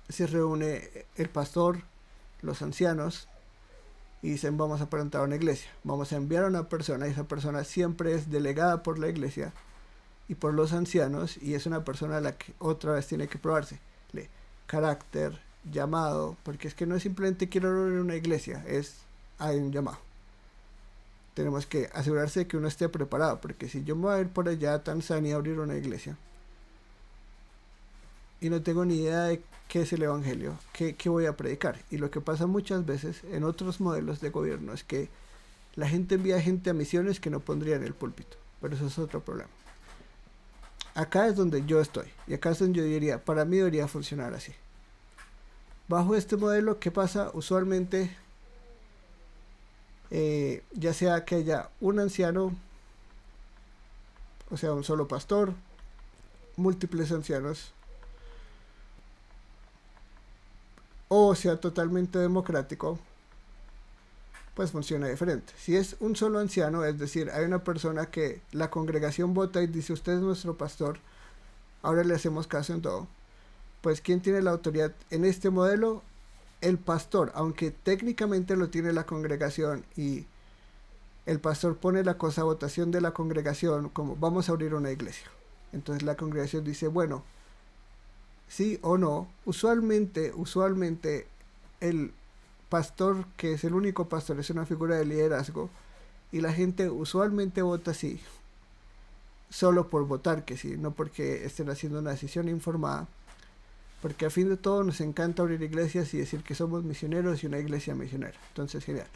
se reúne el pastor, los ancianos, y dicen vamos a plantar una iglesia, vamos a enviar a una persona, y esa persona siempre es delegada por la iglesia y por los ancianos, y es una persona a la que otra vez tiene que probarse carácter, llamado, porque es que no es simplemente quiero abrir una iglesia, hay un llamado. Tenemos que asegurarse de que uno esté preparado, porque si yo me voy a ir por allá a Tanzania a abrir una iglesia y no tengo ni idea de qué es el evangelio, qué voy a predicar. Y lo que pasa muchas veces en otros modelos de gobierno es que la gente envía gente a misiones que no pondría en el púlpito, pero eso es otro problema. Acá es donde yo estoy, y acá es donde yo diría, para mí debería funcionar así. Bajo este modelo, ¿qué pasa? Usualmente, ya sea que haya un anciano, o sea, un solo pastor, múltiples ancianos, o sea totalmente democrático, pues funciona diferente. Si es un solo anciano, es decir, hay una persona que la congregación vota y dice usted es nuestro pastor, ahora le hacemos caso en todo, pues ¿quién tiene la autoridad en este modelo? El pastor, aunque técnicamente lo tiene la congregación, y el pastor pone la cosa a votación de la congregación como vamos a abrir una iglesia. Entonces la congregación dice, bueno, sí o no. Usualmente el pastor, que es el único pastor, es una figura de liderazgo, y la gente usualmente vota sí, solo por votar que sí, no porque estén haciendo una decisión informada, porque a fin de todo nos encanta abrir iglesias y decir que somos misioneros y una iglesia misionera. Entonces, genial.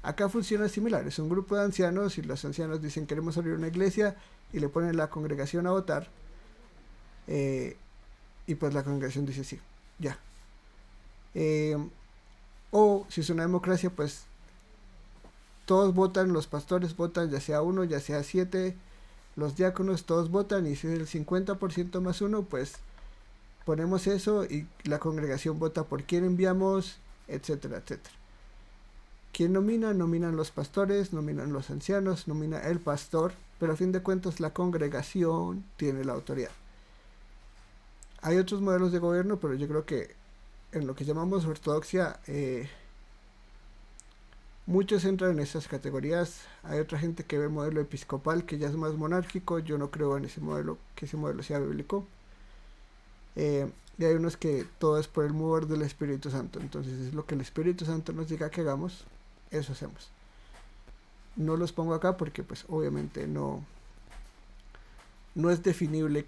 Acá funciona similar, es un grupo de ancianos y los ancianos dicen queremos abrir una iglesia y le ponen la congregación a votar, y pues la congregación dice sí, ya. O si es una democracia, pues todos votan, los pastores votan, ya sea uno, ya sea 7, los diáconos todos votan, y si es el 50% más uno, pues ponemos eso y la congregación vota por quién enviamos, etcétera, etcétera. ¿Quién nomina? Nominan los pastores, nominan los ancianos, nomina el pastor, pero a fin de cuentas la congregación tiene la autoridad. Hay otros modelos de gobierno, pero yo creo que en lo que llamamos ortodoxia, muchos entran en esas categorías. Hay otra gente que ve el modelo episcopal, que ya es más monárquico. Yo no creo en ese modelo, que ese modelo sea bíblico. Y hay unos que todo es por el mover del Espíritu Santo. Entonces es lo que el Espíritu Santo nos diga que hagamos, eso hacemos. No los pongo acá porque pues obviamente no es definible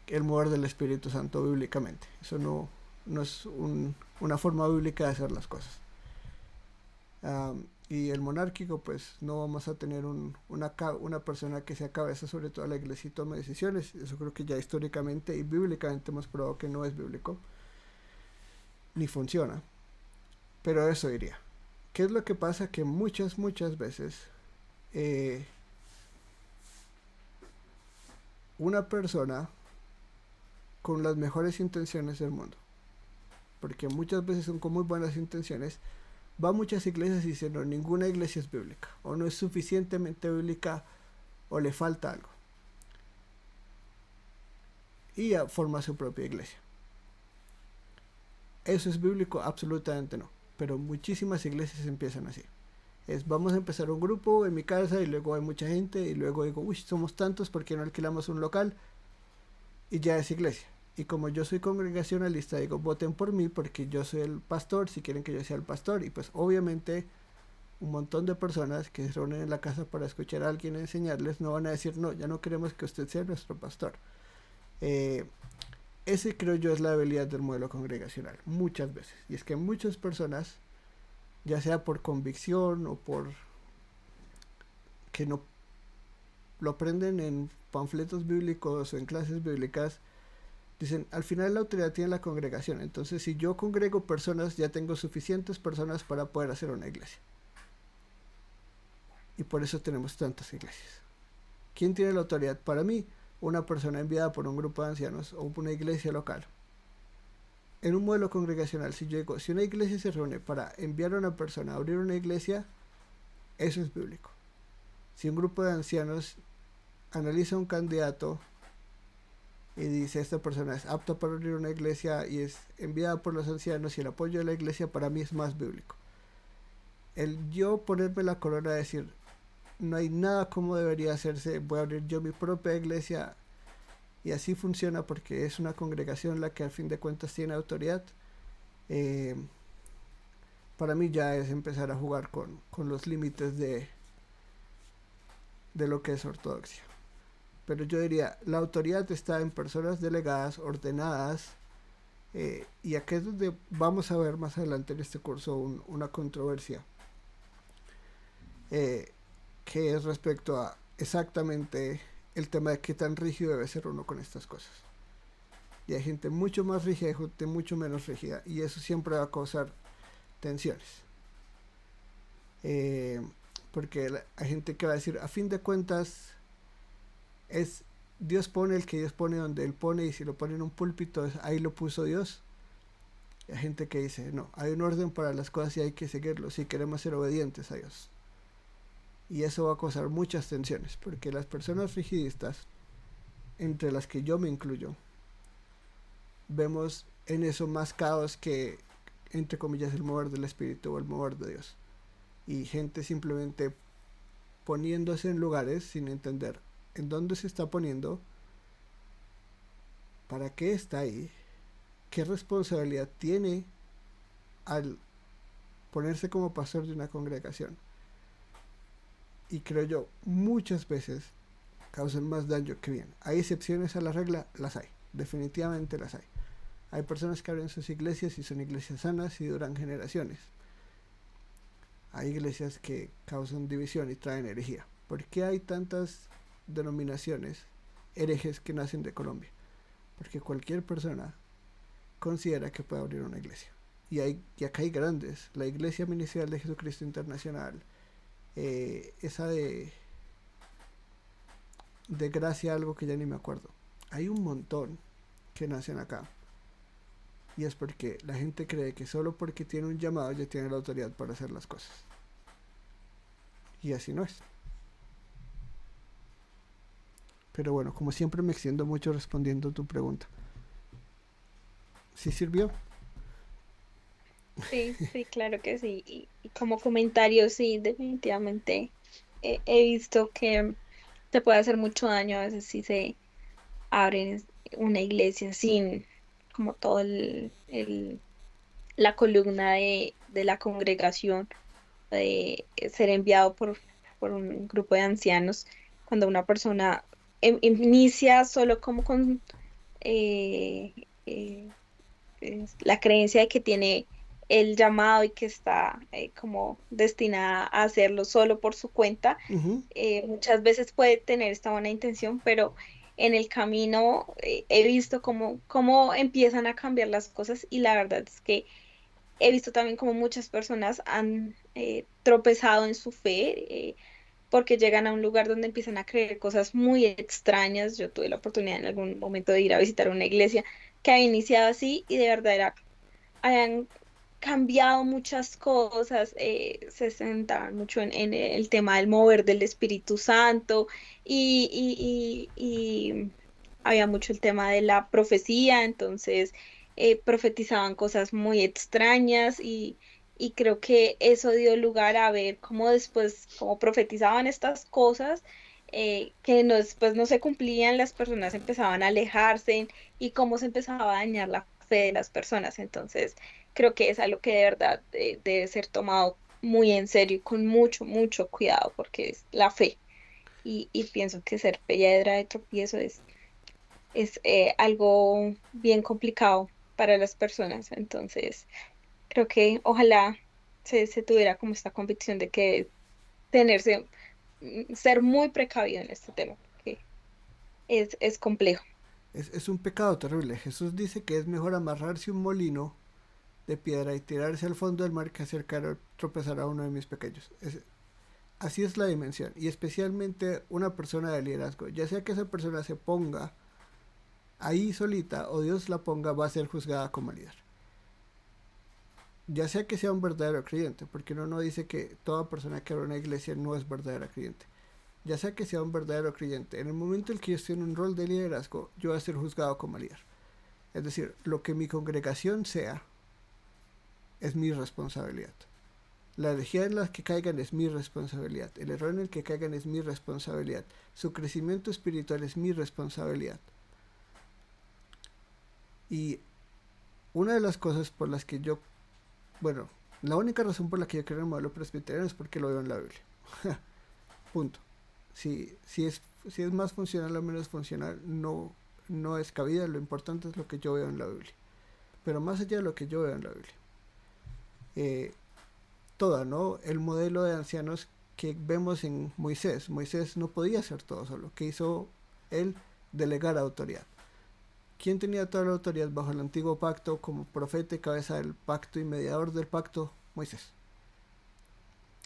el mover del Espíritu Santo bíblicamente. Eso no es una forma bíblica de hacer las cosas. Y el monárquico, pues no vamos a tener una persona que sea cabeza sobre toda la iglesia y tome decisiones. Eso creo que ya históricamente y bíblicamente hemos probado que no es bíblico, ni funciona. Pero eso diría. ¿Qué es lo que pasa? Que muchas veces una persona con las mejores intenciones del mundo, porque muchas veces son con muy buenas intenciones, va a muchas iglesias y dice no, ninguna iglesia es bíblica, o no es suficientemente bíblica, o le falta algo, y ya forma su propia iglesia. ¿Eso es bíblico? Absolutamente no, pero muchísimas iglesias empiezan así. Vamos a empezar un grupo en mi casa, y luego hay mucha gente, y luego digo, uy, somos tantos, ¿por qué no alquilamos un local? Y ya es iglesia. Y como yo soy congregacionalista, digo, voten por mí porque yo soy el pastor, si quieren que yo sea el pastor. Y pues obviamente un montón de personas que se reúnen en la casa para escuchar a alguien enseñarles no van a decir, no, ya no queremos que usted sea nuestro pastor. Ese creo yo es la debilidad del modelo congregacional, muchas veces. Y es que muchas personas, ya sea por convicción o por que no lo aprenden en panfletos bíblicos o en clases bíblicas, dicen, al final la autoridad tiene la congregación. Entonces, si yo congrego personas, ya tengo suficientes personas para poder hacer una iglesia. Y por eso tenemos tantas iglesias. ¿Quién tiene la autoridad? Para mí, una persona enviada por un grupo de ancianos o una iglesia local. en un modelo congregacional, si yo digo, si una iglesia se reúne para enviar a una persona a abrir una iglesia, eso es bíblico. Si un grupo de ancianos analiza un candidato y dice esta persona es apta para abrir una iglesia y es enviada por los ancianos y el apoyo de la iglesia, para mí es más bíblico. El yo ponerme la corona de decir no hay nada como debería hacerse, voy a abrir yo mi propia iglesia y así funciona porque es una congregación la que al fin de cuentas tiene autoridad, eh, para mí ya es empezar a jugar con los límites de lo que es ortodoxia. Pero yo diría, la autoridad está en personas delegadas, ordenadas, y aquí es donde vamos a ver más adelante en este curso una controversia, eh, que es respecto a exactamente el tema de qué tan rígido debe ser uno con estas cosas. Y hay gente mucho más rígida y gente mucho menos rígida, y eso siempre va a causar tensiones. Eh, porque hay gente que va a decir, a fin de cuentas, es Dios pone el que Dios pone donde Él pone, y si lo pone en un púlpito, ahí lo puso Dios. Y hay gente que dice, no, hay un orden para las cosas y hay que seguirlo si queremos ser obedientes a Dios. Y eso va a causar muchas tensiones, porque las personas rigidistas, entre las que yo me incluyo, vemos en eso más caos que, entre comillas, el mover del Espíritu o el mover de Dios. Y gente simplemente poniéndose en lugares sin entender en dónde se está poniendo, para qué está ahí, qué responsabilidad tiene al ponerse como pastor de una congregación. Y creo yo, muchas veces causan más daño que bien. ¿Hay excepciones a la regla? Las hay, definitivamente las hay. Hay personas que abren sus iglesias y son iglesias sanas y duran generaciones. Hay iglesias que causan división y traen herejía. ¿Por qué hay tantas denominaciones herejes que nacen de Colombia? Porque cualquier persona considera que puede abrir una iglesia. Y acá hay grandes. La Iglesia Ministerial de Jesucristo Internacional, esa de Gracia, algo que ya ni me acuerdo. Hay un montón que nacen acá. Y es porque la gente cree que solo porque tiene un llamado ya tiene la autoridad para hacer las cosas. Y así no es. Pero bueno, como siempre me extiendo mucho respondiendo a tu pregunta. ¿Sí sirvió? Sí, sí, claro que sí. Y como comentario, sí, definitivamente he visto que se puede hacer mucho daño a veces si se abre una iglesia sin como todo la columna de la congregación, de ser enviado por un grupo de ancianos, cuando una persona inicia solo como con eh, eh, la creencia de que tiene el llamado y que está como destinada a hacerlo solo por su cuenta. Uh-huh. Muchas veces puede tener esta buena intención, pero en el camino he visto cómo empiezan a cambiar las cosas, y la verdad es que he visto también como muchas personas han tropezado en su fe, porque llegan a un lugar donde empiezan a creer cosas muy extrañas. Yo tuve la oportunidad en algún momento de ir a visitar una iglesia que había iniciado así, y de verdad habían cambiado muchas cosas, se centraban mucho en el tema del mover del Espíritu Santo, y había mucho el tema de la profecía. Entonces profetizaban cosas muy extrañas, y creo que eso dio lugar a ver cómo después, cómo profetizaban estas cosas, que no, después no se cumplían, las personas empezaban a alejarse, y cómo se empezaba a dañar la fe de las personas. Entonces, creo que es algo que de verdad debe ser tomado muy en serio y con mucho, mucho cuidado, porque es la fe. Y pienso que ser piedra de tropiezo es algo bien complicado para las personas. Entonces, creo que ojalá se tuviera como esta convicción de que tenerse, ser muy precavido en este tema, porque es complejo. Es un pecado terrible. Jesús dice que es mejor amarrarse un molino de piedra y tirarse al fondo del mar que acercar o tropezar a uno de mis pequeños. Así es la dimensión. Y especialmente una persona de liderazgo. Ya sea que esa persona se ponga ahí solita o Dios la ponga, va a ser juzgada como líder. ya sea que sea un verdadero creyente, porque uno no dice que toda persona que abre una iglesia no es verdadera creyente, ya sea que sea un verdadero creyente, en el momento en que yo estoy en un rol de liderazgo, yo voy a ser juzgado como líder. Es decir, lo que mi congregación sea es mi responsabilidad. La herejía en la que caigan es mi responsabilidad. El error en el que caigan es mi responsabilidad. Su crecimiento espiritual es mi responsabilidad. Y una de las cosas por las que yo, bueno, la única razón por la que yo creo en el modelo presbiteriano es porque lo veo en la Biblia. Punto. Si es más funcional o menos funcional, no es cabida. Lo importante es lo que yo veo en la Biblia. Pero más allá de lo que yo veo en la Biblia. Eh, ¿no? El modelo de ancianos que vemos en Moisés. Moisés no podía hacer todo solo. ¿Qué hizo él? Delegar autoridad. ¿Quién tenía toda la autoridad bajo el antiguo pacto como profeta y cabeza del pacto y mediador del pacto? Moisés.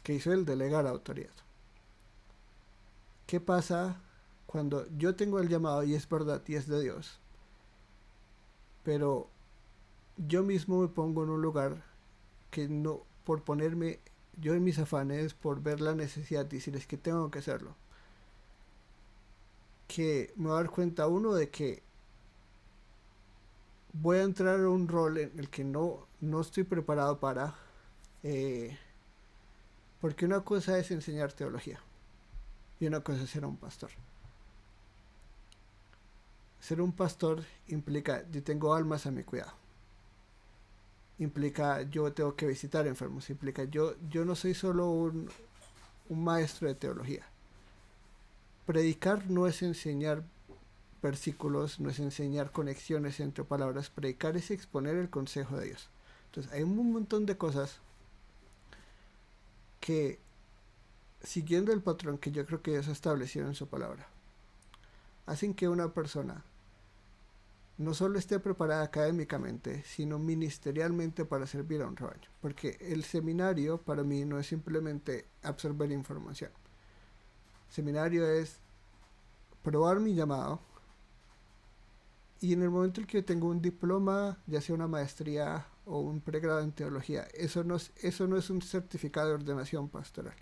¿Qué hizo él? Delegar autoridad. ¿Qué pasa cuando yo tengo el llamado y es verdad y es de Dios? Pero yo mismo me pongo en un lugar que no, por ponerme yo en mis afanes, por ver la necesidad y decir es que tengo que hacerlo, que me voy a dar cuenta uno de que voy a entrar a un rol en el que no estoy preparado para, eh, porque una cosa es enseñar teología y una cosa es ser un pastor. Ser un pastor implica yo tengo almas a mi cuidado, implica yo tengo que visitar enfermos, implica yo no soy solo un maestro de teología. Predicar no es enseñar versículos, no es enseñar conexiones entre palabras, predicar es exponer el consejo de Dios. Entonces hay un montón de cosas que, siguiendo el patrón que yo creo que Dios ha establecido en su palabra, hacen que una persona no solo esté preparada académicamente, sino ministerialmente para servir a un rebaño. Porque el seminario para mí no es simplemente absorber información. El seminario es probar mi llamado, y en el momento en que yo tengo un diploma, ya sea una maestría o un pregrado en teología, eso no es un certificado de ordenación pastoral.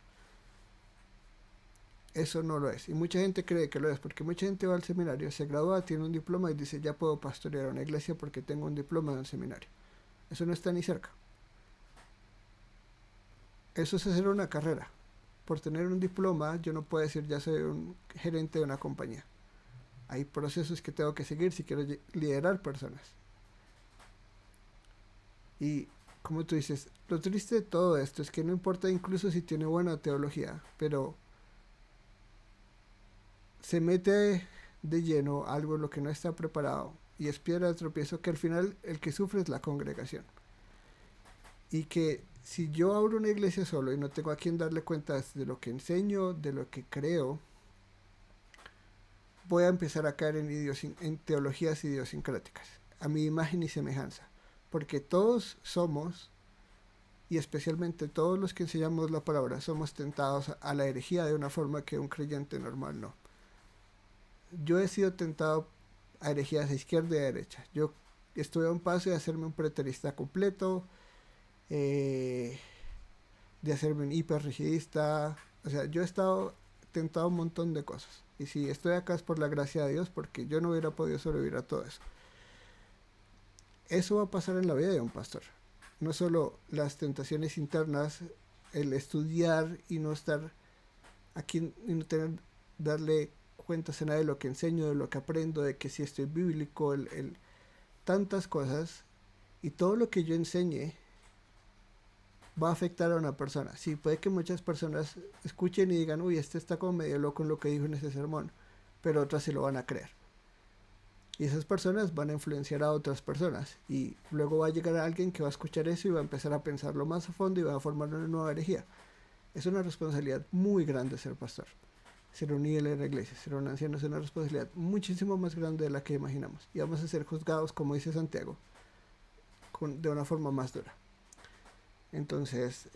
Eso no lo es. Y mucha gente cree que lo es, porque mucha gente va al seminario, se gradúa, tiene un diploma y dice, ya puedo pastorear una iglesia porque tengo un diploma de un seminario. Eso no está ni cerca. Eso es hacer una carrera. Por tener un diploma, yo no puedo decir, ya soy un gerente de una compañía. Hay procesos que tengo que seguir si quiero liderar personas. Y como tú dices, lo triste de todo esto es que no importa incluso si tiene buena teología, pero se mete de lleno algo en lo que no está preparado y es piedra de tropiezo, que al final el que sufre es la congregación. Y que si yo abro una iglesia solo y no tengo a quien darle cuentas de lo que enseño, de lo que creo, voy a empezar a caer en teologías idiosincráticas, a mi imagen y semejanza. Porque todos somos, y especialmente todos los que enseñamos la palabra, somos tentados a la herejía de una forma que un creyente normal no. Yo he sido tentado a herejías de izquierda y de derecha. Yo estuve a un paso de hacerme un preterista completo, eh, de hacerme un hiperrigidista. O sea, yo he estado tentado a un montón de cosas. Y si estoy acá es por la gracia de Dios, porque yo no hubiera podido sobrevivir a todo eso. Eso va a pasar en la vida de un pastor. No solo las tentaciones internas, el estudiar y no estar aquí y no tener, darle cuentas a nadie de lo que enseño, de lo que aprendo, de que si estoy bíblico, tantas cosas, y todo lo que yo enseñe va a afectar a una persona. Sí, puede que muchas personas escuchen y digan, uy, este está como medio loco en lo que dijo en ese sermón, pero otras se lo van a creer. Y esas personas van a influenciar a otras personas. Y luego va a llegar a alguien que va a escuchar eso y va a empezar a pensarlo más a fondo y va a formar una nueva herejía. Es una responsabilidad muy grande ser pastor. Ser un líder en la iglesia, ser un anciano es una responsabilidad muchísimo más grande de la que imaginamos. Y vamos a ser juzgados, como dice Santiago, de una forma más dura. Entonces,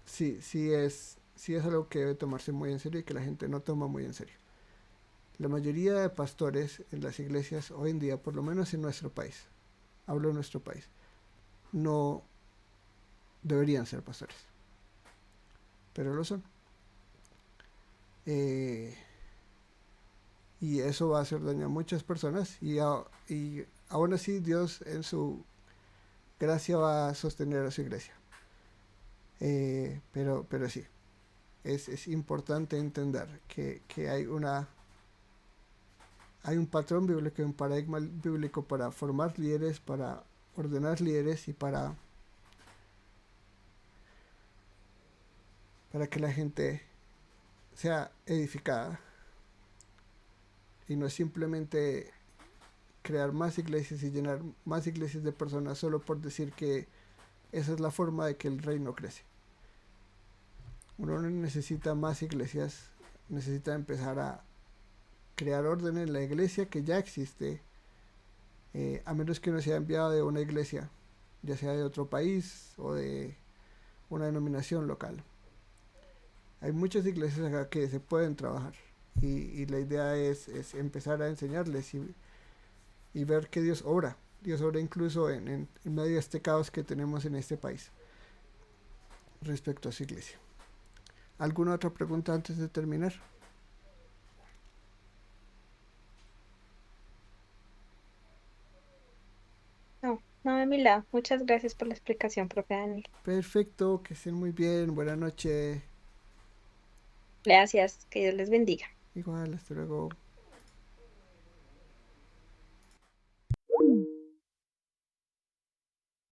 sí es algo que debe tomarse muy en serio y que la gente no toma muy en serio. La mayoría de pastores en las iglesias hoy en día, por lo menos en nuestro país, hablo de nuestro país, no, deberían ser pastores, pero lo son. Eh, y eso va a hacer daño a muchas personas y aún así Dios en su gracia va a sostener a su iglesia. Pero sí, es importante entender que hay un patrón bíblico, un paradigma bíblico para formar líderes, para ordenar líderes y para que la gente sea edificada y no simplemente crear más iglesias y llenar más iglesias de personas solo por decir que esa es la forma de que el reino crece. Uno no necesita más iglesias, necesita empezar a crear orden en la iglesia que ya existe, a menos que uno sea enviado de una iglesia, ya sea de otro país o de una denominación local. Hay muchas iglesias acá que se pueden trabajar y la idea es empezar a enseñarles y ver que Dios obra. Dios obra incluso en medio de este caos que tenemos en este país respecto a su iglesia. ¿Alguna otra pregunta antes de terminar? No, no de mi lado. Muchas gracias por la explicación, profe Daniel. Perfecto, que estén muy bien, buena noche. Gracias, que Dios les bendiga. Igual, hasta luego.